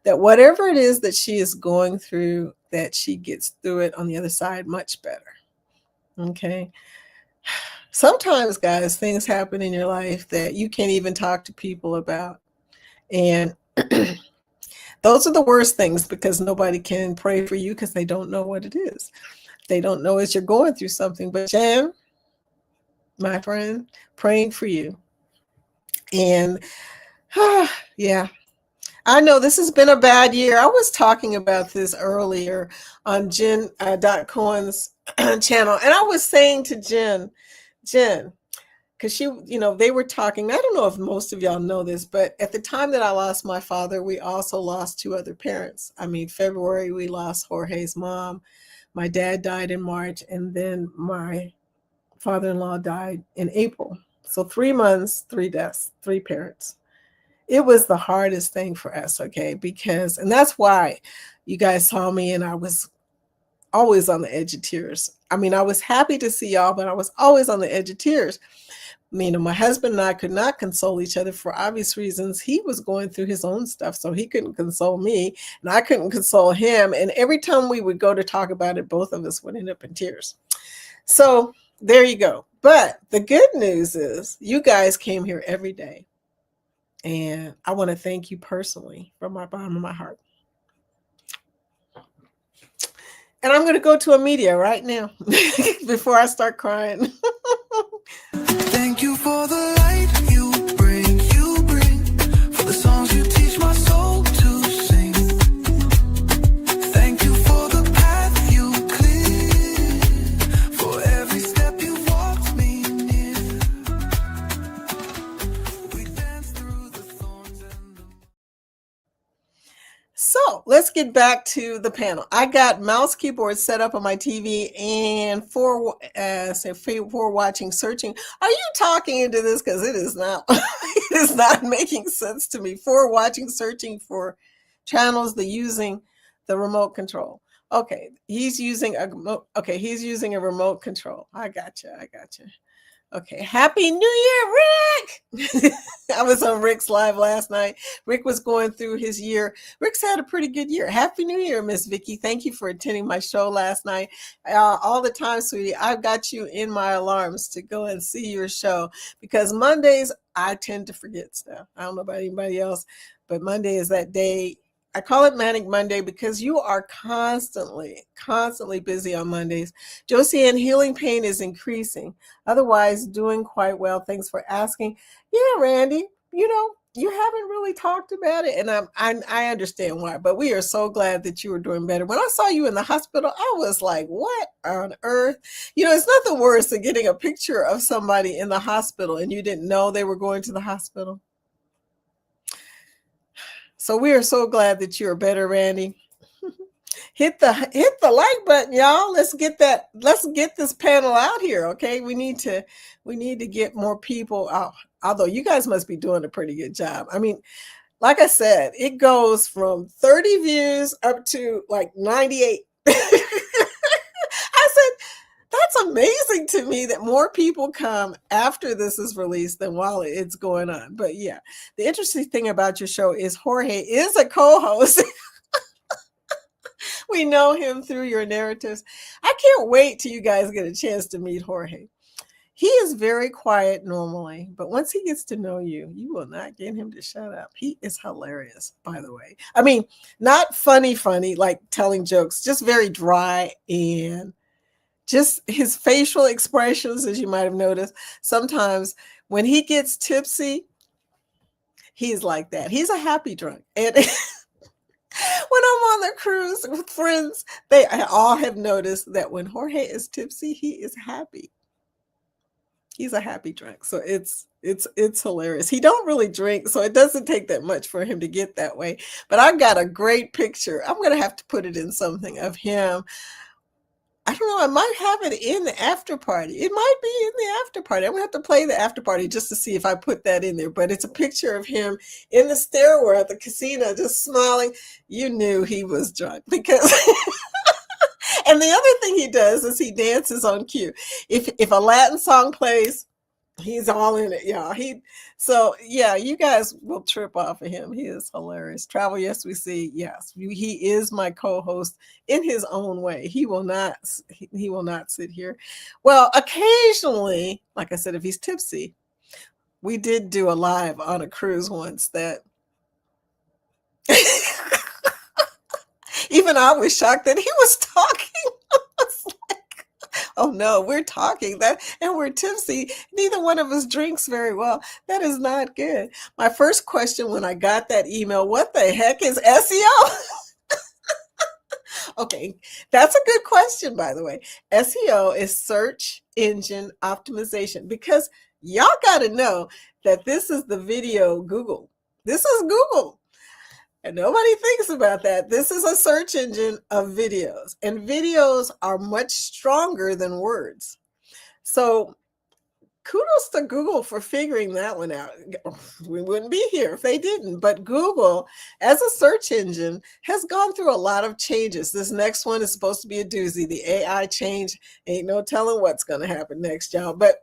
that whatever it is that she is going through, that she gets through it on the other side much better. Okay. Sometimes, guys, things happen in your life that you can't even talk to people about. And those are the worst things because nobody can pray for you because they don't know what it is. They don't know as you're going through something. But Jan, my friend, praying for you. And yeah, I know this has been a bad year. I was talking about this earlier on Jen Cohen's channel. And I was saying to Jen, because they were talking, I don't know if most of y'all know this, but at the time that I lost my father, we also lost 2 other parents. I mean, February, we lost Jorge's mom. My dad died in March, and then my father-in-law died in April. So 3 months, 3 deaths, 3 parents. It was the hardest thing for us, okay? And that's why you guys saw me and I was always on the edge of tears. I mean, I was happy to see y'all, but I was always on the edge of tears. My husband and I could not console each other for obvious reasons. He was going through his own stuff, so he couldn't console me, and I couldn't console him. And every time we would go to talk about it, both of us would end up in tears. So there you go. But the good news is you guys came here every day. And I want to thank you personally from my bottom of my heart. And I'm going to go to a media right now before I start crying. Thank you for the light you bring, for the songs you teach my soul to sing. Thank you for the path you clear, for every step you walked me near. We dance through let's get back to the panel. I got mouse keyboard set up on my TV and for watching searching. Are you talking into this? Because it is not it is not making sense to me. For watching searching for channels, using the remote control. Okay, he's using a remote control. I gotcha. Okay, Happy New Year, Rick! I was on Rick's live last night. Rick was going through his year. Rick's had a pretty good year. Happy New Year, Miss Vicky. Thank you for attending my show last night. All the time, sweetie, I've got you in my alarms to go and see your show because Mondays, I tend to forget stuff. I don't know about anybody else, but Monday is that day. I call it Manic Monday because you are constantly busy on Mondays. Josie Ann, healing pain is increasing. Otherwise, doing quite well. Thanks for asking. Yeah, Randy, you haven't really talked about it, and I understand why, but we are so glad that you are doing better. When I saw you in the hospital, I was like, what on earth? It's nothing worse than getting a picture of somebody in the hospital and you didn't know they were going to the hospital. So we are so glad that you are better, Randy. Hit the like button, y'all. Let's get this panel out here, okay? We need to get more people out. Although you guys must be doing a pretty good job. I mean, like I said, it goes from 30 views up to like 98. I said, that's amazing to me that more people come after this is released than while it's going on. But yeah, the interesting thing about your show is Jorge is a co-host. We know him through your narratives. I can't wait till you guys get a chance to meet Jorge. He is very quiet normally, but once he gets to know you, you will not get him to shut up. He is hilarious, by the way. I mean, not funny, like telling jokes, just very dry, and just his facial expressions, as you might have noticed. Sometimes when he gets tipsy, he's like that. He's a happy drunk. And when I'm on the cruise with friends, they all have noticed that when Jorge is tipsy, he is happy. He's a happy drunk. So it's hilarious. He don't really drink, so it doesn't take that much for him to get that way. But I've got a great picture. I'm going to have to put it in something of him. I don't know. I might have it in the after party. It might be in the after party. I'm going to have to play the after party just to see if I put that in there. But it's a picture of him in the stairwell at the casino just smiling. You knew he was drunk because... And the other thing he does is he dances on cue. If a Latin song plays, he's all in it, y'all. You guys will trip off of him. He is hilarious. Travel, yes, we see. Yes, he is my co-host in his own way. He will not sit here. Well, occasionally, like I said, if he's tipsy, we did do a live on a cruise once that even I was shocked that he was talking. I was like, oh no, we're talking that and we're tipsy. Neither one of us drinks very well. That is not good. My first question when I got that email, what the heck is SEO? Okay, that's a good question, by the way. SEO is search engine optimization, because y'all got to know that this is the video Google. This is Google. And nobody thinks about that. This is a search engine of videos, and videos are much stronger than words. So kudos to Google for figuring that one out. We wouldn't be here if they didn't. But Google, as a search engine, has gone through a lot of changes. This next one is supposed to be a doozy. The AI change, ain't no telling what's going to happen next, y'all. But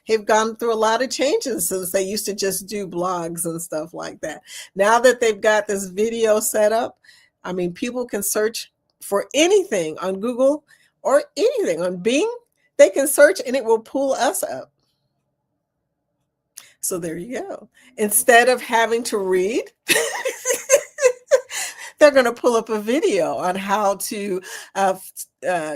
they've gone through a lot of changes since they used to just do blogs and stuff like that. Now that they've got this video set up, I mean, people can search for anything on Google or anything on Bing. They can search and it will pull us up. So there you go. Instead of having to read, they're going to pull up a video on how to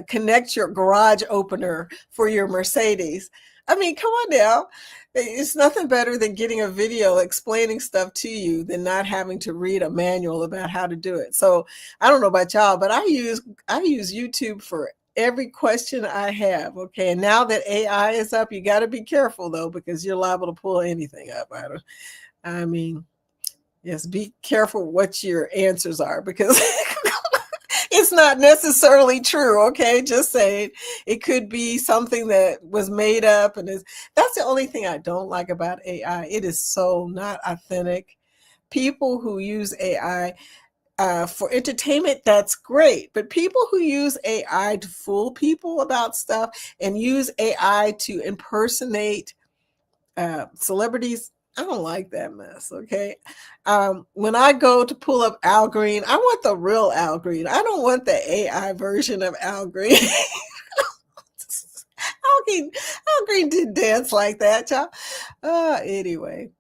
connect your garage opener for your Mercedes. I mean, come on now. It's nothing better than getting a video explaining stuff to you than not having to read a manual about how to do it. So I don't know about y'all, but I use YouTube for every question I have. Okay. And now that AI is up, you got to be careful though, because you're liable to pull anything up. I mean, Yes, be careful what your answers are because it's not necessarily true, okay? Just saying. It could be something that was made up and is that's the only thing I don't like about AI. It is so not authentic. People who use AI for entertainment, that's great. But people who use AI to fool people about stuff and use AI to impersonate celebrities, I don't like that mess. Okay. When I go to pull up Al Green, I want the real Al Green. I don't want the AI version of Al Green. Al Green didn't dance like that, y'all. Anyway.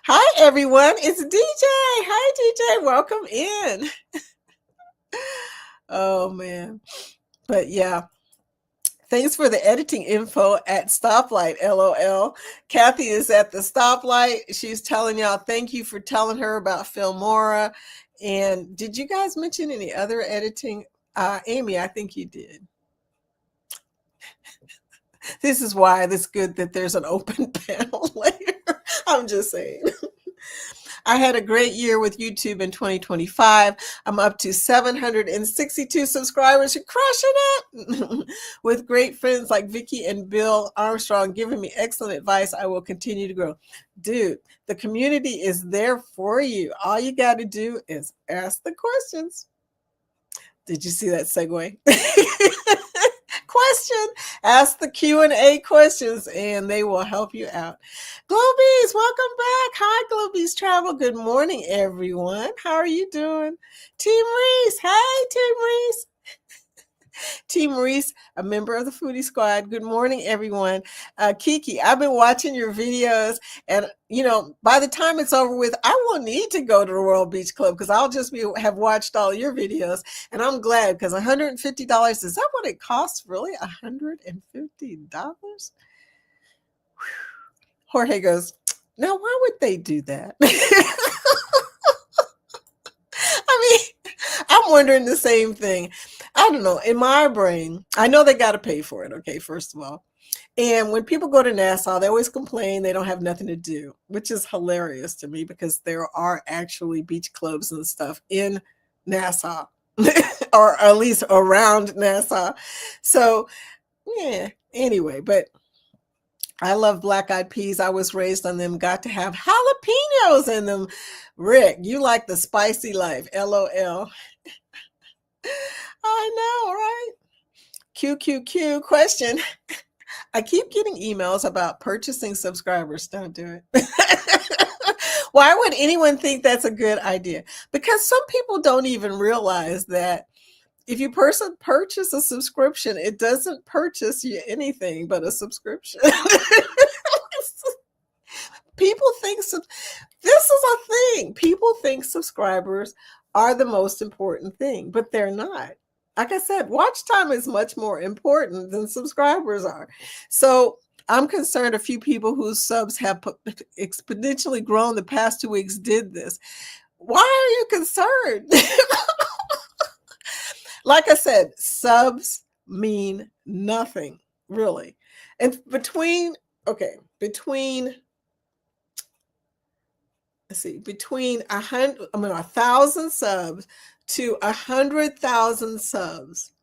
Hi, everyone. It's DJ. Hi, DJ. Welcome in. Oh, man. But yeah, thanks for the editing info at Stoplight, LOL. Kathy is at the stoplight. She's telling y'all thank you for telling her about Filmora. And did you guys mention any other editing? Amy, I think you did. This is why it's good that there's an open panel later. I'm just saying. I had a great year with YouTube in 2025. I'm up to 762 subscribers. You're crushing it. With great friends like Vicky and Bill Armstrong giving me excellent advice, I will continue to grow. Dude, the community is there for you. All you got to do is ask the questions. Did you see that segue? Question. Ask the Q&A questions and they will help you out. Globies, welcome back. Hi, Globies Travel. Good morning, everyone. How are you doing? Team Reese. Hi, Team Reese. Team Maurice, a member of the Foodie Squad. Good morning, everyone. Kiki, I've been watching your videos, and by the time it's over with, I won't need to go to the Royal Beach Club because I'll just have watched all your videos, and I'm glad because $150, is that what it costs? Really, $150? Jorge goes, now why would they do that? I mean, I'm wondering the same thing. I don't know. In my brain, I know they got to pay for it. Okay, first of all. And when people go to Nassau, they always complain they don't have nothing to do, which is hilarious to me because there are actually beach clubs and stuff in Nassau, or at least around Nassau. So, yeah, anyway, but I love black eyed peas. I was raised on them, got to have jalapenos in them. Rick, you like the spicy life. LOL. I know, right? QQQ question. I keep getting emails about purchasing subscribers. Don't do it. Why would anyone think that's a good idea? Because some people don't even realize that if you purchase a subscription, it doesn't purchase you anything but a subscription. People think this is a thing. People think subscribers are the most important thing, but they're not. Like I said, watch time is much more important than subscribers are. So I'm concerned a few people whose subs have exponentially grown the past 2 weeks did this. Why are you concerned? Like I said, subs mean nothing, really. And between 1,000 subs to 100,000 subs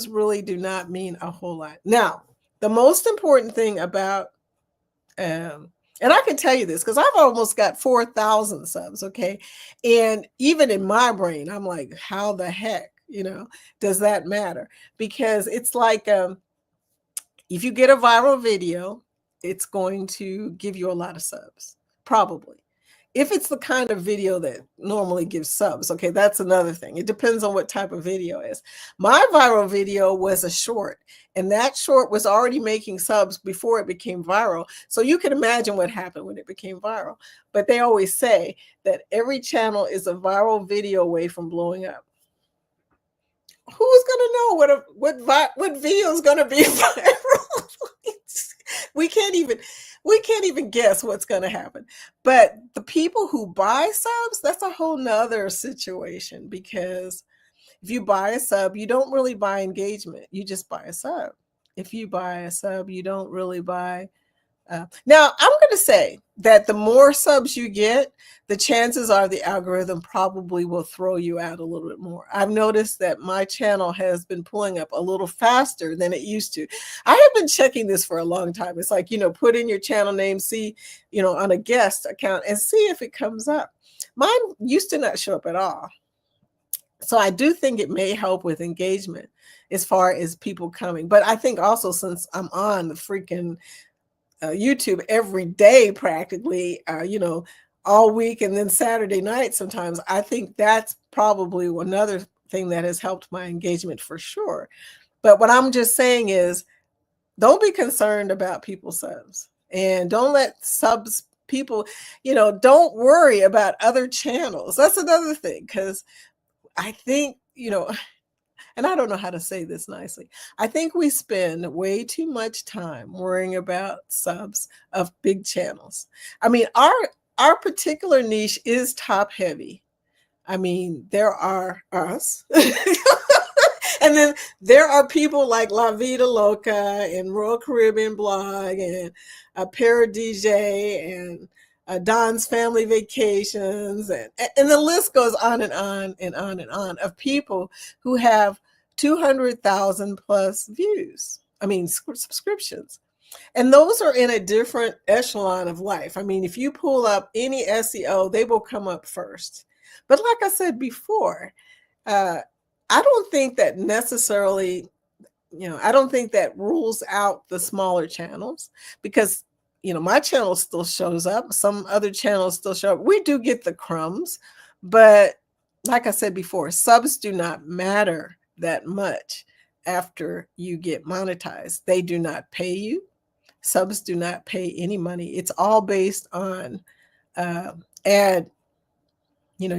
really do not mean a whole lot. Now, the most important thing about, and I can tell you this because I've almost got 4,000 subs, okay? And even in my brain, I'm like, how the heck, does that matter? Because it's like, if you get a viral video, it's going to give you a lot of subs, probably. If it's the kind of video that normally gives subs, okay, that's another thing. It depends on what type of video it is. My viral video was a short, and that short was already making subs before it became viral. So you can imagine what happened when it became viral. But they always say that every channel is a viral video away from blowing up. Who's gonna know what video is gonna be viral? we can't even guess what's gonna happen. But the people who buy subs, that's a whole nother situation, because if you buy a sub, you don't really buy engagement. You just buy a sub. If you buy a sub, you don't really buy Now, I'm going to say that the more subs you get, the chances are the algorithm probably will throw you out a little bit more. I've noticed that my channel has been pulling up a little faster than it used to. I have been checking this for a long time. It's like, put in your channel name, see, on a guest account and see if it comes up. Mine used to not show up at all. So I do think it may help with engagement as far as people coming. But I think also since I'm on the freaking YouTube every day practically, all week and then Saturday night sometimes, I think that's probably another thing that has helped my engagement for sure. But what I'm just saying is don't be concerned about people's subs and don't let subs people, don't worry about other channels. That's another thing, because I think, and I don't know how to say this nicely. I think we spend way too much time worrying about subs of big channels. I mean, our particular niche is top heavy. I mean, there are us. And then there are people like La Vida Loca and Royal Caribbean Blog and Paradis and Don's Family Vacations. And the list goes on and on and on and on of people who have 200,000 plus views. I mean, subscriptions. And those are in a different echelon of life. I mean, if you pull up any SEO, they will come up first. But like I said before, I don't think that necessarily, I don't think that rules out the smaller channels, because, my channel still shows up. Some other channels still show up. We do get the crumbs, but like I said before, subs do not matter that much after you get monetized. They do not pay you. Subs do not pay any money. It's all based on ad,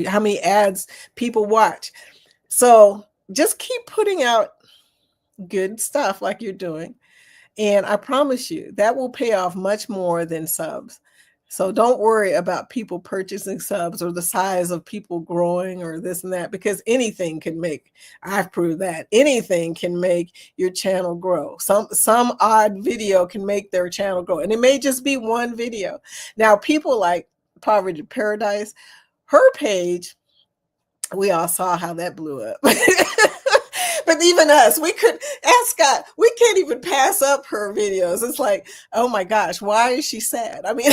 how many ads people watch. So just keep putting out good stuff like you're doing. And I promise you that will pay off much more than subs. So don't worry about people purchasing subs or the size of people growing or this and that, because anything can make, I've proved that anything can make your channel grow. Some odd video can make their channel grow. And it may just be one video. Now, people like Poverty Paradise, her page, we all saw how that blew up. But even us, we could ask God, we can't even pass up her videos. It's like, oh my gosh, why is she sad? I mean,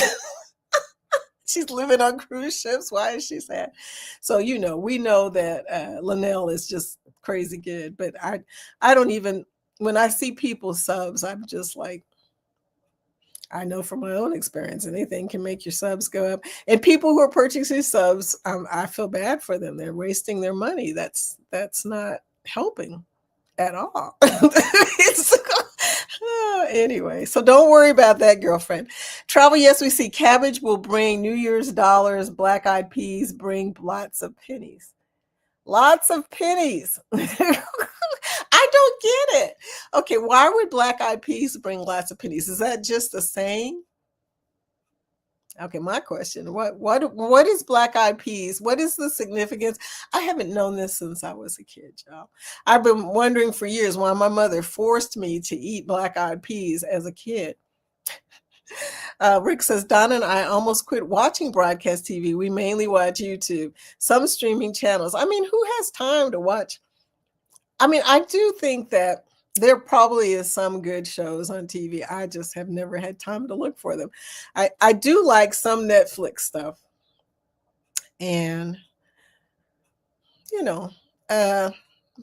she's living on cruise ships. Why is she sad? So, we know that Linnell is just crazy good. But I don't even, when I see people's subs, I'm just like, I know from my own experience, anything can make your subs go up. And people who are purchasing subs, I feel bad for them. They're wasting their money. That's not helping at all. Anyway, so don't worry about that, girlfriend. Travel, yes, we see cabbage will bring New Year's dollars. Black eyed peas bring lots of pennies. Lots of pennies. I don't get it. Okay, why would black eyed peas bring lots of pennies? Is that just a saying? Okay, my question, what is black eyed peas? What is the significance? I haven't known this since I was a kid, y'all. I've been wondering for years why my mother forced me to eat black eyed peas as a kid. Rick says, Donna and I almost quit watching broadcast TV. We mainly watch YouTube, some streaming channels. I mean, who has time to watch? I mean, I do think that there probably is some good shows on TV. I just have never had time to look for them. I do like some Netflix stuff. And, I'm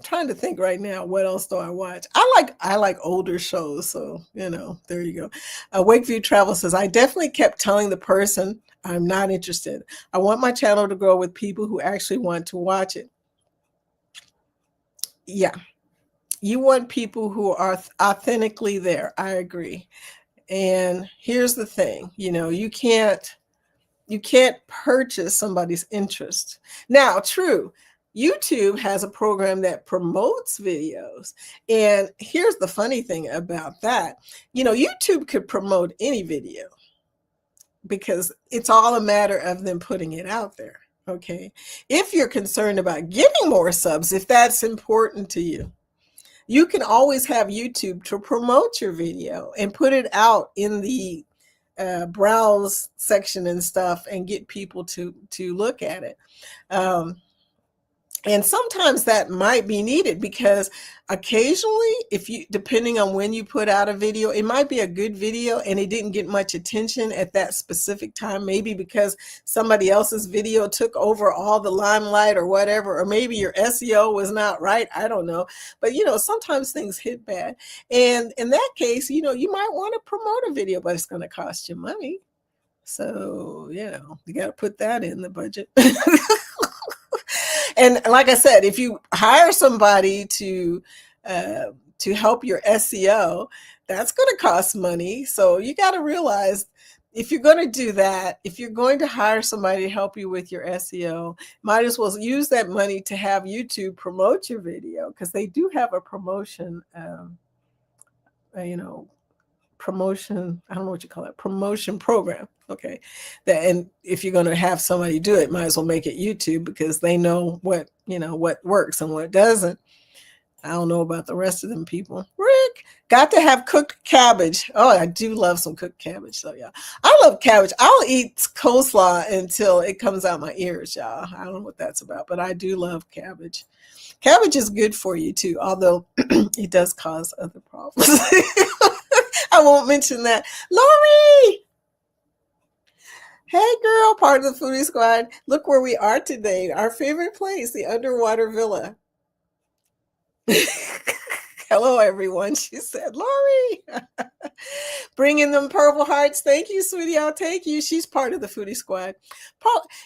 trying to think right now, what else do I watch? I like older shows. So, there you go. Wakeview Travel says, I definitely kept telling the person I'm not interested. I want my channel to grow with people who actually want to watch it. Yeah. You want people who are authentically there. I agree. And here's the thing, you can't purchase somebody's interest. Now, true, YouTube has a program that promotes videos. And here's the funny thing about that. YouTube could promote any video because it's all a matter of them putting it out there. Okay. If you're concerned about getting more subs, if that's important to you, you can always have YouTube to promote your video and put it out in the browse section and stuff and get people to look at it. Um, and sometimes that might be needed because occasionally, if you, depending on when you put out a video, it might be a good video and it didn't get much attention at that specific time, maybe because somebody else's video took over all the limelight or whatever, or maybe your SEO was not right, I don't know. But sometimes things hit bad, and in that case, you might want to promote a video, but it's going to cost you money. So you got to put that in the budget. And like I said, if you hire somebody to help your SEO, that's going to cost money. So you got to realize, if you're going to do that, if you're going to hire somebody to help you with your SEO, might as well use that money to have YouTube promote your video, because they do have a promotion, promotion, I don't know what you call it, promotion program. Okay. And if you're going to have somebody do it, might as well make it YouTube, because they know what works and what doesn't. I don't know about the rest of them people. Rick, got to have cooked cabbage. Oh, I do love some cooked cabbage. So yeah, I love cabbage. I'll eat coleslaw until it comes out my ears, y'all. I don't know what that's about, but I do love cabbage. Cabbage is good for you too, although it does cause other problems. I won't mention that. Lori! Hey girl, part of the Foodie Squad. Look where we are today. Our favorite place, the underwater villa. Hello, everyone. She said, Lori, bringing them purple hearts. Thank you, sweetie. I'll take you. She's part of the Foodie Squad.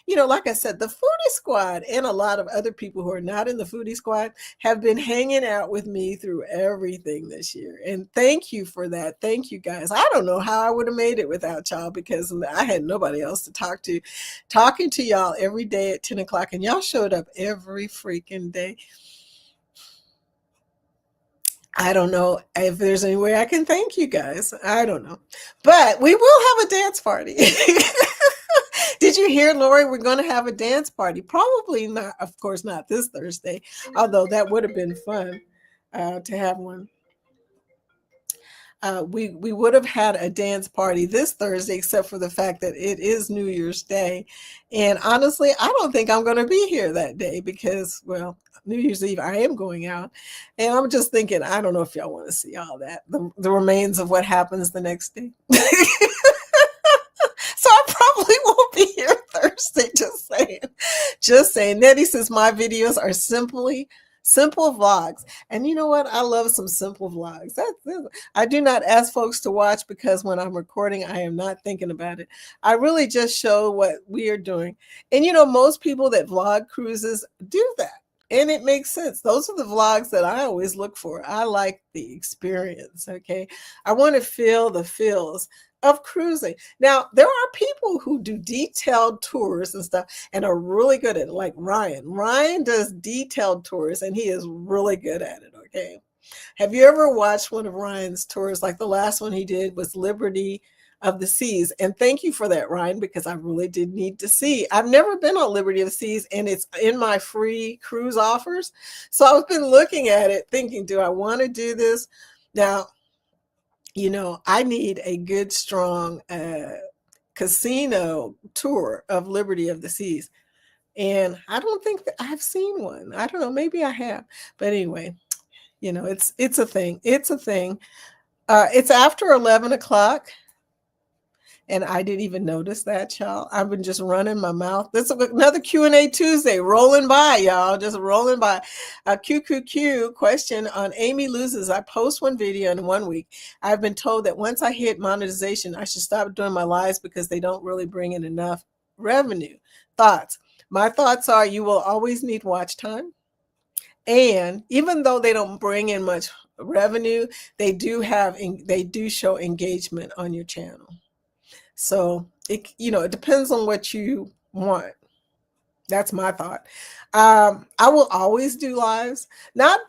Like I said, the Foodie Squad and a lot of other people who are not in the Foodie Squad have been hanging out with me through everything this year. And thank you for that. Thank you, guys. I don't know how I would have made it without y'all, because I had nobody else to talk to. Talking to y'all every day at 10 o'clock, and y'all showed up every freaking day. I don't know if there's any way I can thank you guys. I don't know. But we will have a dance party. Did you hear, Lori? We're going to have a dance party. Probably not, of course, not this Thursday, although that would have been fun to have one. We would have had a dance party this Thursday, except for the fact that it is New Year's Day. And honestly, I don't think I'm going to be here that day because, well, New Year's Eve, I am going out. And I'm just thinking, I don't know if y'all want to see all that, the remains of what happens the next day. So I probably won't be here Thursday, just saying. Just saying. Nettie says my videos are simple vlogs. And you know what? I love some simple vlogs. I do not ask folks to watch, because when I'm recording, I am not thinking about it. I really just show what we are doing. And most people that vlog cruises do that. And it makes sense. Those are the vlogs that I always look for. I like the experience. Okay. I want to feel the feels of cruising. Now, there are people who do detailed tours and stuff and are really good at it, like Ryan. Ryan does detailed tours and he is really good at it. Okay. Have you ever watched one of Ryan's tours? Like the last one he did was Liberty of the Seas. And thank you for that, Ryan, because I really did need to see. I've never been on Liberty of the Seas, and it's in my free cruise offers. So I've been looking at it thinking, do I want to do this? Now, I need a good, strong casino tour of Liberty of the Seas. And I don't think that I've seen one. I don't know. Maybe I have. But anyway, it's a thing. It's a thing. It's after 11 o'clock. And I didn't even notice that, y'all. I've been just running my mouth. This is another Q&A Tuesday rolling by, y'all. Just rolling by. A QQQ question on Amy Loses. I post one video in 1 week. I've been told that once I hit monetization, I should stop doing my lives because they don't really bring in enough revenue. Thoughts? My thoughts are you will always need watch time. And even though they don't bring in much revenue, they do show engagement on your channel. So it depends on what you want. That's my thought. I will always do lives, not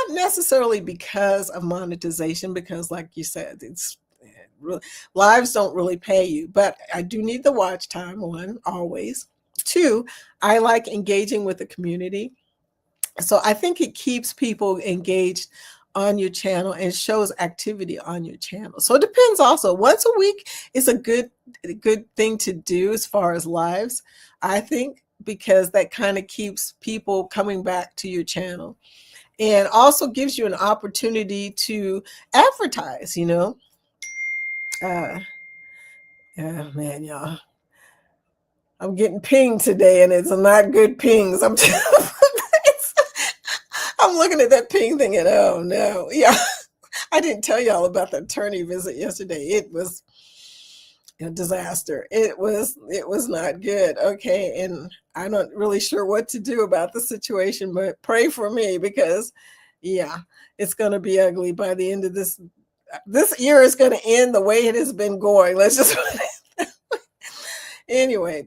necessarily because of monetization, because like you said, lives don't really pay you, but I do need the watch time. One, always. Two, I like engaging with the community. So I think it keeps people engaged on your channel and shows activity on your channel. So it depends also. Once a week is a good thing to do as far as lives, I think, because that kind of keeps people coming back to your channel and also gives you an opportunity to advertise, Yeah, man, y'all. I'm getting pinged today, and it's not good pings. I'm looking at that ping thing, and oh no, yeah. I didn't tell y'all about the attorney visit yesterday. It was a disaster. It was not good. Okay, and I'm not really sure what to do about the situation, but pray for me because, yeah, it's going to be ugly by the end of this. This year is going to end the way it has been going. Let's just anyway,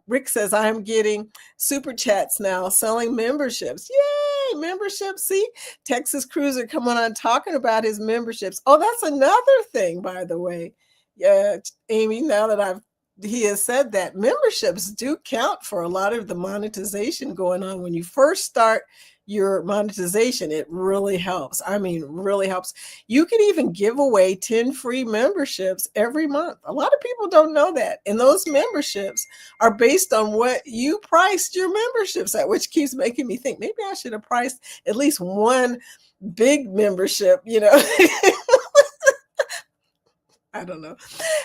Rick says, I'm getting super chats now, selling memberships. Yay, memberships. See, Texas Cruiser coming on talking about his memberships. Oh, that's another thing, by the way. Yeah, Amy, now that he has said that, memberships do count for a lot of the monetization going on. When you first start your monetization, it really helps. I mean, really helps. You can even give away 10 free memberships every month. A lot of people don't know that. And those memberships are based on what you priced your memberships at, which keeps making me think maybe I should have priced at least one big membership, I don't know.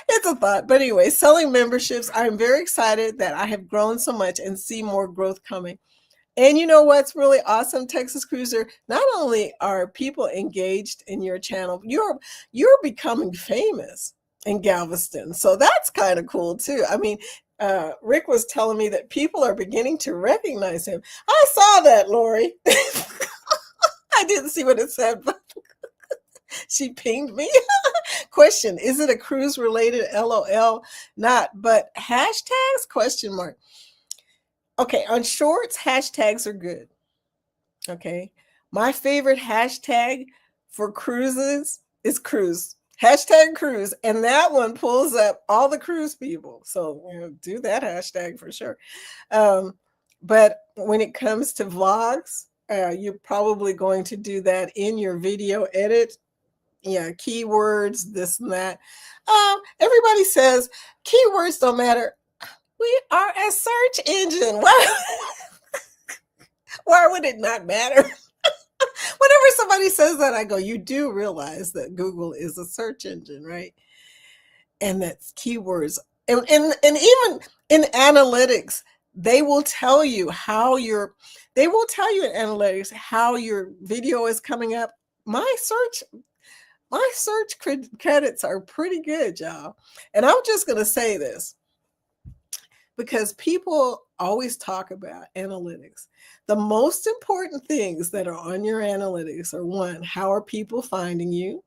It's a thought. But anyway, selling memberships, I'm very excited that I have grown so much and see more growth coming. And you know what's really awesome, Texas Cruiser? Not only are people engaged in your channel, you're becoming famous in Galveston. So that's kind of cool too. I mean, Rick was telling me that people are beginning to recognize him. I saw that, Lori. I didn't see what it said, but she pinged me. Question, is it a cruise related? LOL. Not, but hashtags? Question mark. Okay, on shorts, hashtags are good. Okay. My favorite hashtag for cruises is cruise. Hashtag cruise. And that one pulls up all the cruise people. So do that hashtag for sure. But when it comes to vlogs, you're probably going to do that in your video edit. Yeah, keywords, this and that. Everybody says keywords don't matter. We are a search engine. Why would it not matter? Whenever somebody says that, I go, you do realize that Google is a search engine, right? And that's keywords. And even in analytics, they will tell you in analytics how your video is coming up. My search credits are pretty good, y'all. And I'm just going to say this, because people always talk about analytics. The most important things that are on your analytics are, one, how are people finding you?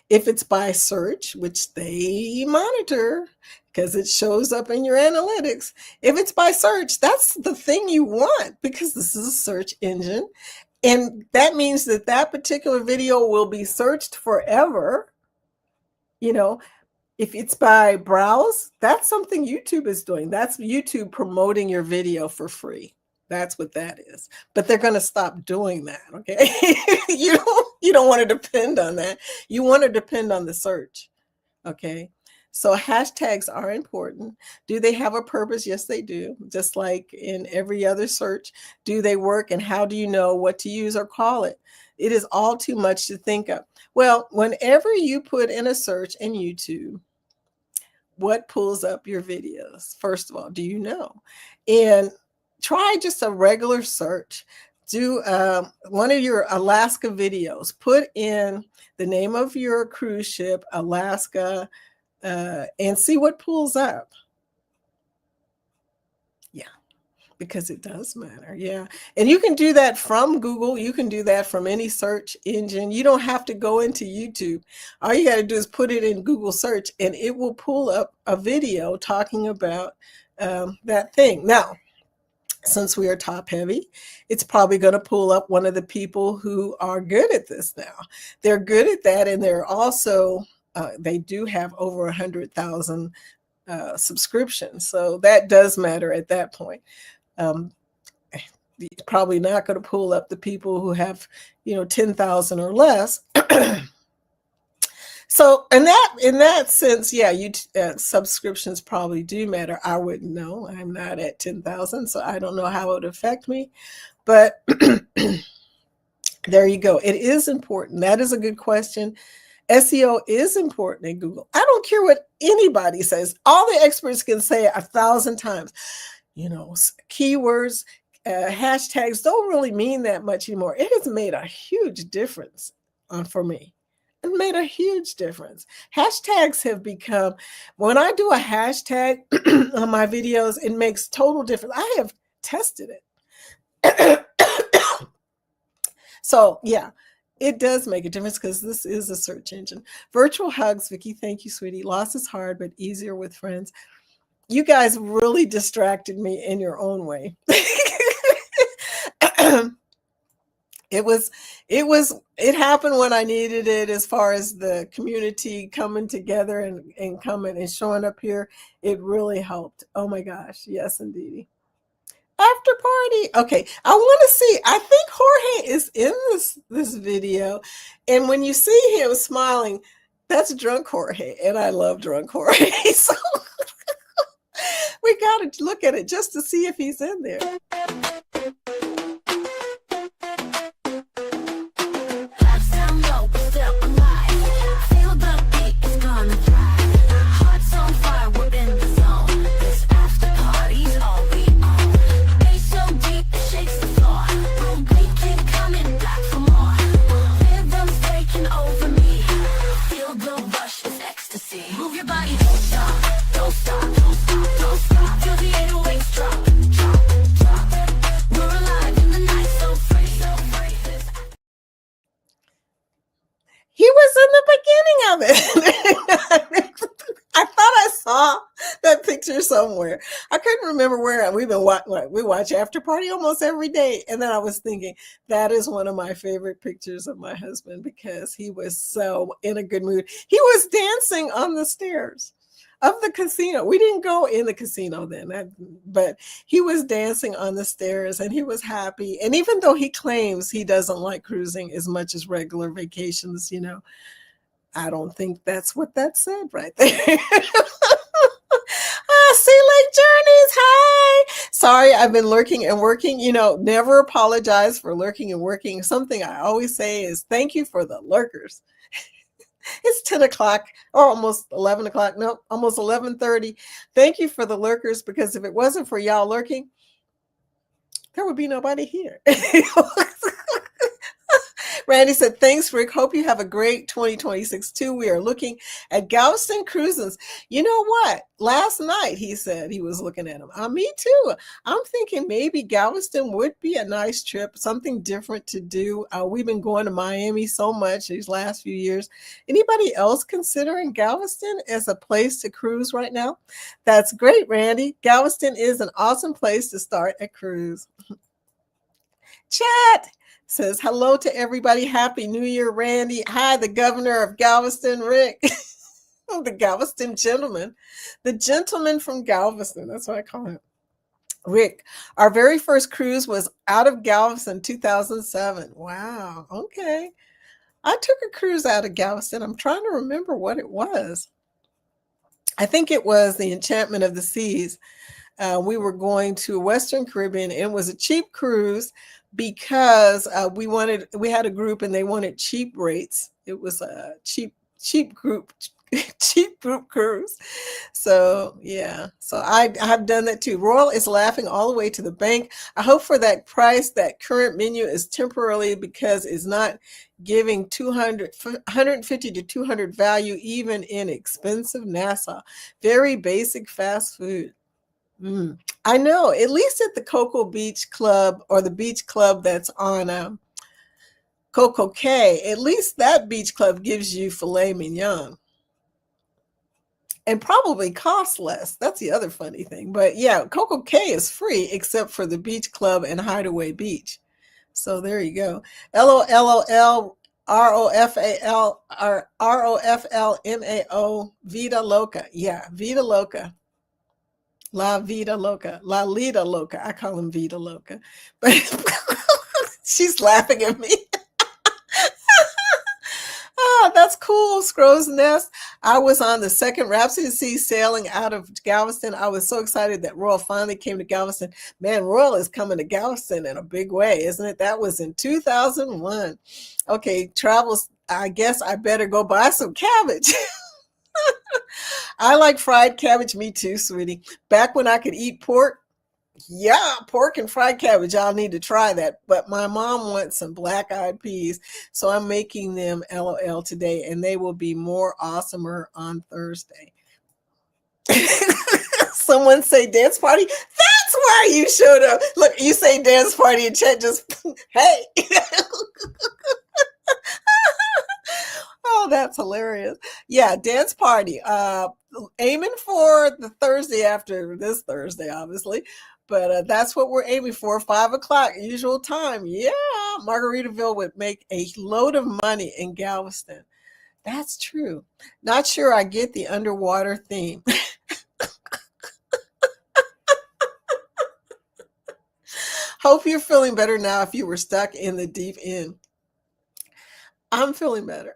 If it's by search, which they monitor because it shows up in your analytics. If it's by search, that's the thing you want because this is a search engine. And that means that particular video will be searched forever. If it's by browse, that's something YouTube is doing. That's YouTube promoting your video for free. That's what that is. But they're going to stop doing that, okay? You don't want to depend on that. You want to depend on the search, okay? So hashtags are important. Do they have a purpose? Yes, they do. Just like in every other search. Do they work, and how do you know what to use or call it? It is all too much to think of. Well, whenever you put in a search in YouTube, what pulls up your videos? First of all, do you know? And try just a regular search. Do one of your Alaska videos. Put in the name of your cruise ship, Alaska, and see what pulls up. Yeah, because it does matter. Yeah. And you can do that from Google. You can do that from any search engine. You don't have to go into YouTube. All you got to do is put it in Google search and it will pull up a video talking about that thing. Now, since we are top heavy, it's probably going to pull up one of the people who are good at this now. They're good at that. And they're also, they do have over 100,000 subscriptions. So that does matter at that point. probably not going to pull up the people who have, 10,000 or less. So in that sense, yeah, subscriptions probably do matter. I wouldn't know. I'm not at 10,000, so I don't know how it would affect me. But there you go. It is important. That is a good question. SEO is important in Google. I don't care what anybody says. All the experts can say 1,000 times. Keywords, hashtags don't really mean that much anymore. It has made a huge difference for me. It made a huge difference. Hashtags have become, when I do a hashtag on my videos, it makes total difference. I have tested it. So yeah, it does make a difference because this is a search engine. Virtual hugs, Vicki. Thank you, sweetie. Loss is hard, but easier with friends. You guys really distracted me in your own way. It happened when I needed it, as far as the community coming together and coming and showing up here. It really helped. Oh my gosh. Yes, indeed. After party. Okay. I want to see. I think Jorge is in this video. And when you see him smiling, that's drunk Jorge. And I love drunk Jorge. So we got to look at it just to see if he's in there. He was in the beginning of it. I thought I saw that picture somewhere. I couldn't remember where. We watch After Party almost every day. And then I was thinking, that is one of my favorite pictures of my husband because he was so in a good mood. He was dancing on the stairs of the casino. We didn't go in the casino then, but he was dancing on the stairs and he was happy. And even though he claims he doesn't like cruising as much as regular vacations, I don't think that's what that said right there. Sea Lake Journeys, hi. Sorry, I've been lurking and working. Never apologize for lurking and working. Something I always say is thank you for the lurkers. It's 10 o'clock or almost 11 o'clock. No, almost 11:30. Thank you for the lurkers, because if it wasn't for y'all lurking, there would be nobody here. Randy said, thanks, Rick. Hope you have a great 2026 too. We are looking at Galveston cruises. You know what? Last night he said he was looking at them. Me too. I'm thinking maybe Galveston would be a nice trip, something different to do. We've been going to Miami so much these last few years. Anybody else considering Galveston as a place to cruise right now? That's great, Randy. Galveston is an awesome place to start a cruise. Chat says, hello to everybody. Happy New Year, Randy. Hi, the governor of Galveston, Rick. The Galveston gentleman. The gentleman from Galveston. That's what I call him. Rick, our very first cruise was out of Galveston, 2007. Wow. Okay. I took a cruise out of Galveston. I'm trying to remember what it was. I think it was the Enchantment of the Seas. We were going to Western Caribbean. It was a cheap cruise because we had a group and they wanted cheap rates. It was a cheap group cruise. So yeah, so I've done that too. Royal is laughing all the way to the bank. I hope for that price, that current menu is temporarily because it's not giving 150 to 200 value, even in expensive Nassau. Very basic fast food. I know, at least at the Cocoa Beach Club or the beach club that's on Coco Cay, at least that beach club gives you filet mignon and probably costs less. That's the other funny thing. But yeah, Coco Cay is free except for the beach club and Hideaway Beach. So there you go. LOLL ROFAL or ROFLMAO Vida Loca. Yeah, Vida Loca. La Vida Loca. La Lita Loca. I call him Vida Loca. But she's laughing at me. Ah, that's cool, Scrow's Nest. I was on the second Rhapsody Sea sailing out of Galveston. I was so excited that Royal finally came to Galveston. Man, Royal is coming to Galveston in a big way, isn't it? That was in 2001. Okay, travels. I guess I better go buy some cabbage. I like fried cabbage. Me too, sweetie. Back when I could eat pork, yeah, pork and fried cabbage. I'll need to try that. But my mom wants some black-eyed peas, so I'm making them LOL today, and they will be more awesomer on Thursday. Someone say dance party. That's why you showed up. Look, you say dance party, and Chet just hey. Oh, that's hilarious. Yeah, dance party. Aiming for the Thursday after this Thursday, obviously. But that's what we're aiming for, 5 o'clock, usual time. Yeah, Margaritaville would make a load of money in Galveston. That's true. Not sure I get the underwater theme. Hope you're feeling better now if you were stuck in the deep end. I'm feeling better.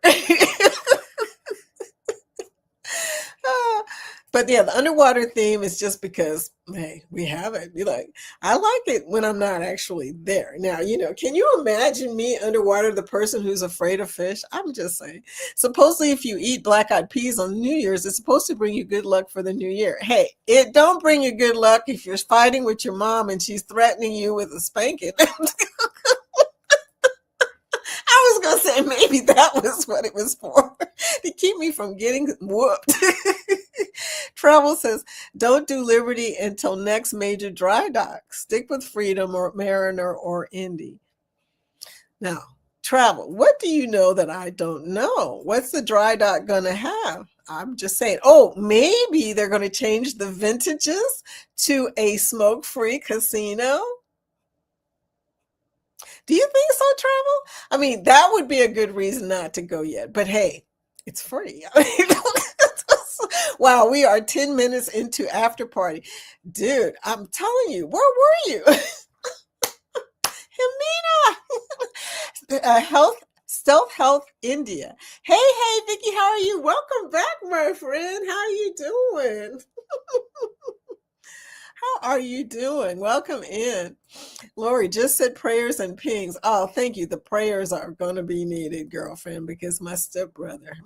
But yeah, the underwater theme is just because, hey, we have it. You like, I like it when I'm not actually there. Now, can you imagine me underwater, the person who's afraid of fish? I'm just saying. Supposedly, if you eat black-eyed peas on New Year's, it's supposed to bring you good luck for the new year. Hey, it don't bring you good luck if you're fighting with your mom and she's threatening you with a spanking. I was going to say maybe that was what it was for, to keep me from getting whooped. Travel says, don't do Liberty until next major dry dock. Stick with Freedom or Mariner or Indy. Now, Travel, what do you know that I don't know? What's the dry dock going to have? I'm just saying, oh, maybe they're going to change the vintages to a smoke-free casino. Do you think so, Travel? I mean, that would be a good reason not to go yet. But hey, it's free. Wow, we are 10 minutes into after party. Dude, I'm telling you, where were you? Himina! Stealth Health India. Hey, Vicky, how are you? Welcome back, my friend. How are you doing? How are you doing? Welcome in. Lori just said prayers and pings. Oh, thank you. The prayers are going to be needed, girlfriend, because my stepbrother.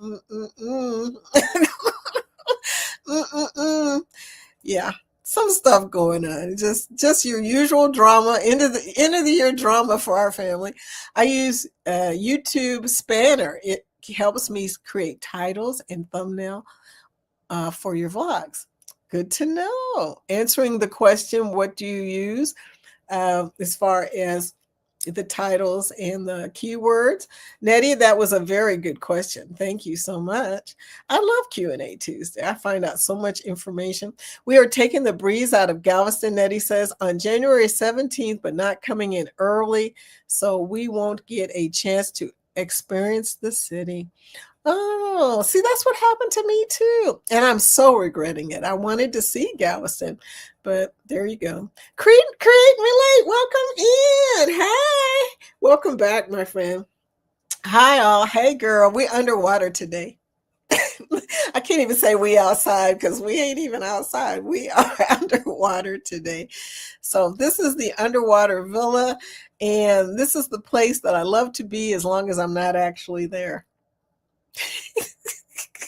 Yeah, some stuff going on. Just your usual drama. End of the year drama for our family. I use YouTube Spanner. It helps me create titles and thumbnail for your vlogs. Good to know. Answering the question, what do you use as far as the titles and the keywords? Nettie, that was a very good question. Thank you so much. I love Q&A Tuesday. I find out so much information. We are taking the breeze out of Galveston, Nettie says, on January 17th, but not coming in early, so we won't get a chance to experience the city. Oh, see, that's what happened to me too. And I'm so regretting it. I wanted to see Galveston, but there you go. Create Relate, welcome in. Hey, welcome back, my friend. Hi, all. Hey, girl, we underwater today. I can't even say we outside because we ain't even outside. We are underwater today. So this is the underwater villa, and this is the place that I love to be as long as I'm not actually there.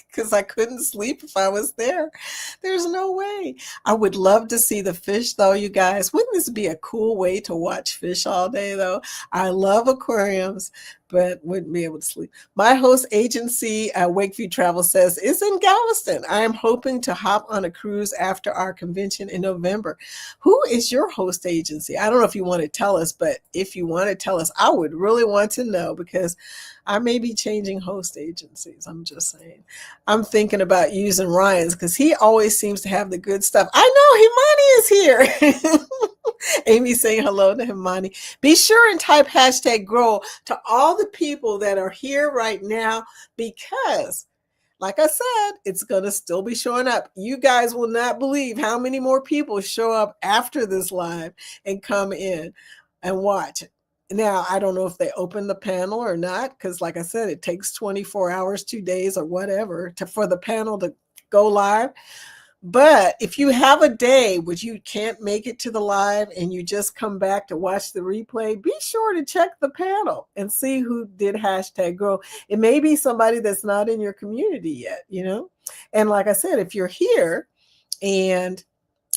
Because I couldn't sleep if I was there. There's no way. I would love to see the fish, though, you guys. Wouldn't this be a cool way to watch fish all day, though? I love aquariums, but wouldn't be able to sleep. My host agency, Wakeview Travel, says, is in Galveston. I am hoping to hop on a cruise after our convention in November. Who is your host agency? I don't know if you want to tell us, but if you want to tell us, I would really want to know, because I may be changing host agencies. I'm just saying. I'm thinking about using Ryan's because he always seems to have the good stuff. I know Himani is here. Amy saying hello to Himani. Be sure and type hashtag grow to all the people that are here right now, because like I said, it's going to still be showing up. You guys will not believe how many more people show up after this live and come in and watch. Now, I don't know if they open the panel or not, because like I said, it takes 24 hours, 2 days or whatever for the panel to go live. But if you have a day which you can't make it to the live and you just come back to watch the replay, be sure to check the panel and see who did hashtag grow. It may be somebody that's not in your community yet, you know? And like I said, if you're here and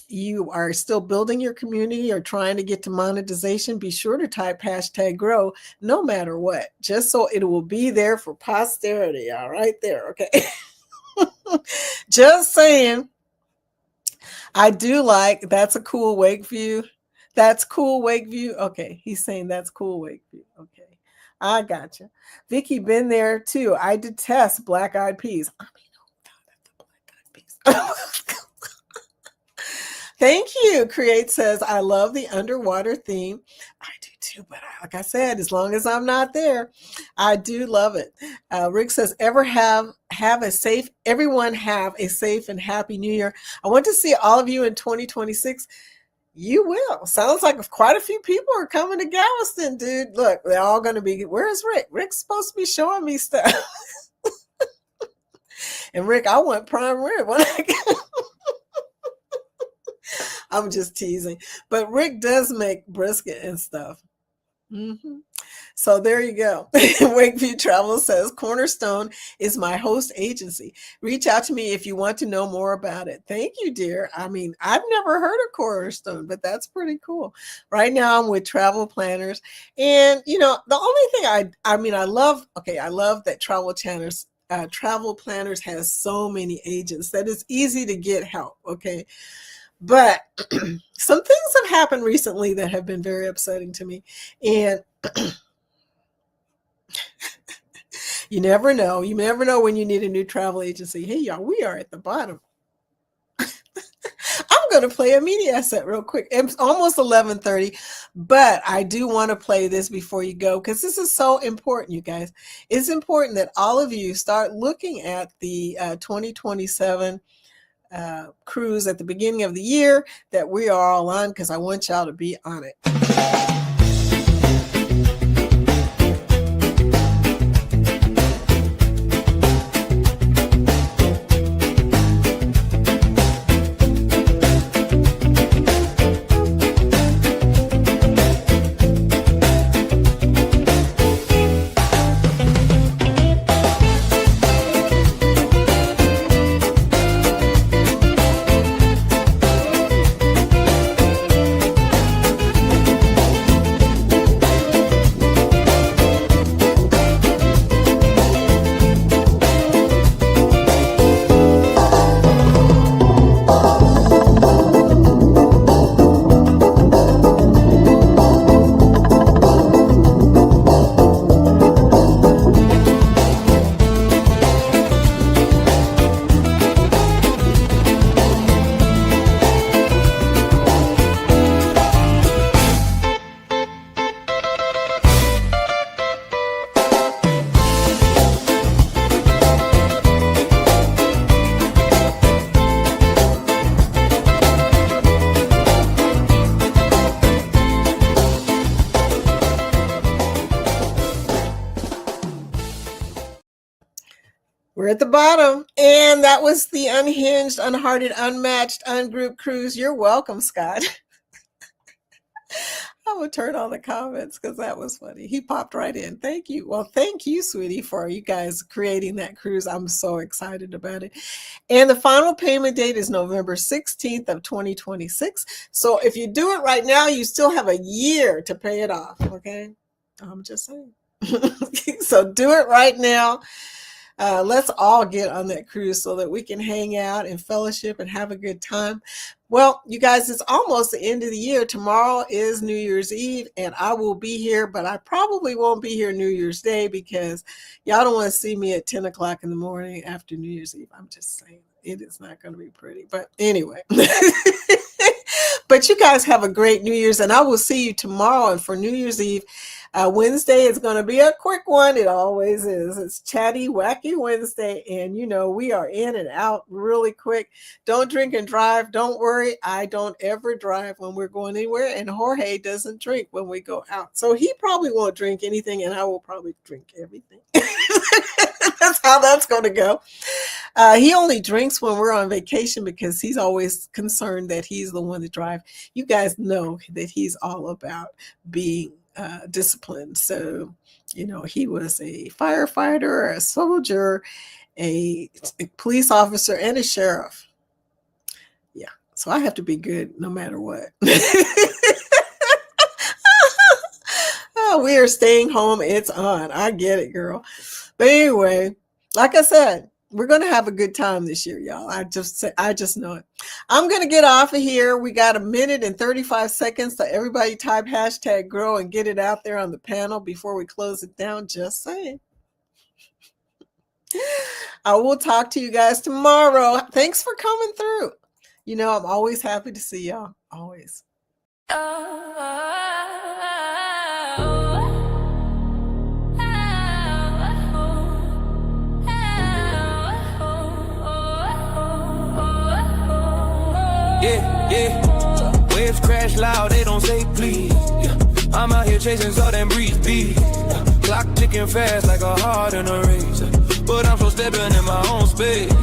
you are still building your community or trying to get to monetization, be sure to type hashtag grow no matter what, just so it will be there for posterity. All right, there. Okay. Just saying. I do like that's a cool wake view. That's cool wake view. Okay, he's saying that's cool wake view. Okay, I gotcha. Vicky been there too. I detest black eyed peas. I mean, oh God, that's the black eyed peas. Thank you. Create says, I love the underwater theme. I do too, but like I said, as long as I'm not there, I do love it. Rick says, everyone have a safe and happy new year. I want to see all of you in 2026. You will. Sounds like quite a few people are coming to Galveston, dude. Look, they're all going to be, where's Rick? Rick's supposed to be showing me stuff. And Rick, I want prime rib when I get. I'm just teasing. But Rick does make brisket and stuff. Mm-hmm. So there you go. Wakeview Travel says, Cornerstone is my host agency. Reach out to me if you want to know more about it. Thank you, dear. I mean, I've never heard of Cornerstone, but that's pretty cool. Right now I'm with Travel Planners. And, you know, the only thing I love that Travel Planners has so many agents that it's easy to get help. Okay. But some things have happened recently that have been very upsetting to me. And you never know. You never know when you need a new travel agency. Hey, y'all, we are at the bottom. I'm going to play a media asset real quick. It's almost 11:30, but I do want to play this before you go because this is so important, you guys. It's important that all of you start looking at the 2027 cruise at the beginning of the year that we are all on, because I want y'all to be on it. We're at the bottom. And that was the Unhinged, Unhearted, Unmatched, Ungrouped Cruise. You're welcome, Scott. I would turn on the comments because that was funny. He popped right in. Thank you. Well, thank you, sweetie, for you guys creating that cruise. I'm so excited about it. And the final payment date is November 16th of 2026. So if you do it right now, you still have a year to pay it off. Okay. I'm just saying. So do it right now. Let's all get on that cruise so that we can hang out and fellowship and have a good time. Well, you guys, it's almost the end of the year. Tomorrow is New Year's Eve, and I will be here, but I probably won't be here New Year's Day because y'all don't want to see me at 10 o'clock in the morning after New Year's Eve. I'm just saying it is not going to be pretty. But anyway. But you guys have a great New Year's, and I will see you tomorrow. And for New Year's Eve, Wednesday is going to be a quick one. It always is. It's Chatty Wacky Wednesday, and we are in and out really quick. Don't drink and drive. Don't worry. I don't ever drive when we're going anywhere, and Jorge doesn't drink when we go out. So he probably won't drink anything, and I will probably drink everything. That's how that's going to go. He only drinks when we're on vacation because he's always concerned that he's the one to drive. You guys know that he's all about being disciplined. So, he was a firefighter, a soldier, a police officer, and a sheriff. Yeah. So I have to be good no matter what. Oh, we are staying home. It's on. I get it, girl. But anyway, like I said, we're going to have a good time this year, y'all. I just know it. I'm going to get off of here. We got a minute and 35 seconds. So everybody type #grow and get it out there on the panel before we close it down. Just saying. I will talk to you guys tomorrow. Thanks for coming through. I'm always happy to see y'all. Always. Yeah. Waves crash loud, they don't say please. Yeah. I'm out here chasing all them breeze beats. Clock ticking fast like a heart in a race. But I'm so stepping in my own space.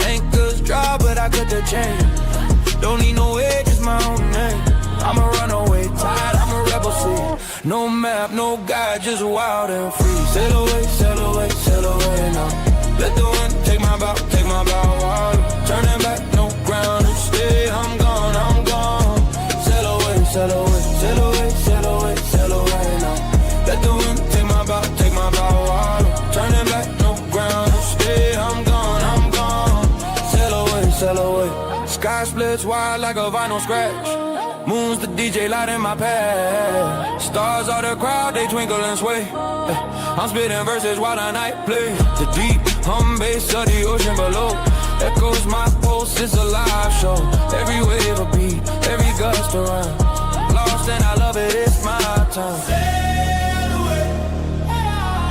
Anchors dry, but I cut the chain. Don't need no way, just my own name. I'm a runaway tide, I'm a rebel seed. No map, no guide, just wild and free. Sail away, sail away, sail away now. Let the wind take my bow wild. Turning back, no ground to stay. I'm gone, I'm gone. Sail away, sail away, sail away, sail away, sail away now. Let the wind take my bow wild. Turning back, no ground to stay. I'm gone, sail away. Sky splits wide like a vinyl scratch. Moon's the DJ light in my pad. Stars are the crowd, they twinkle and sway. I'm spitting verses while the night plays. The deep hum bass of the ocean below echoes my pulse, it's a live show. Every wave a beat, every gust around. Lost and I love it, it's my time. Sail away.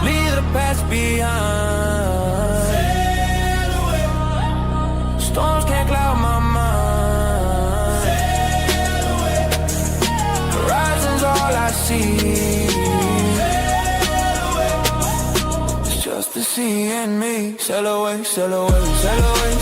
Leave the past behind. Sail away. Storms can't cloud my mind. Sail away. Horizon's all I see. Sail away. It's just the sea and me. Sail away, sail away, sail away,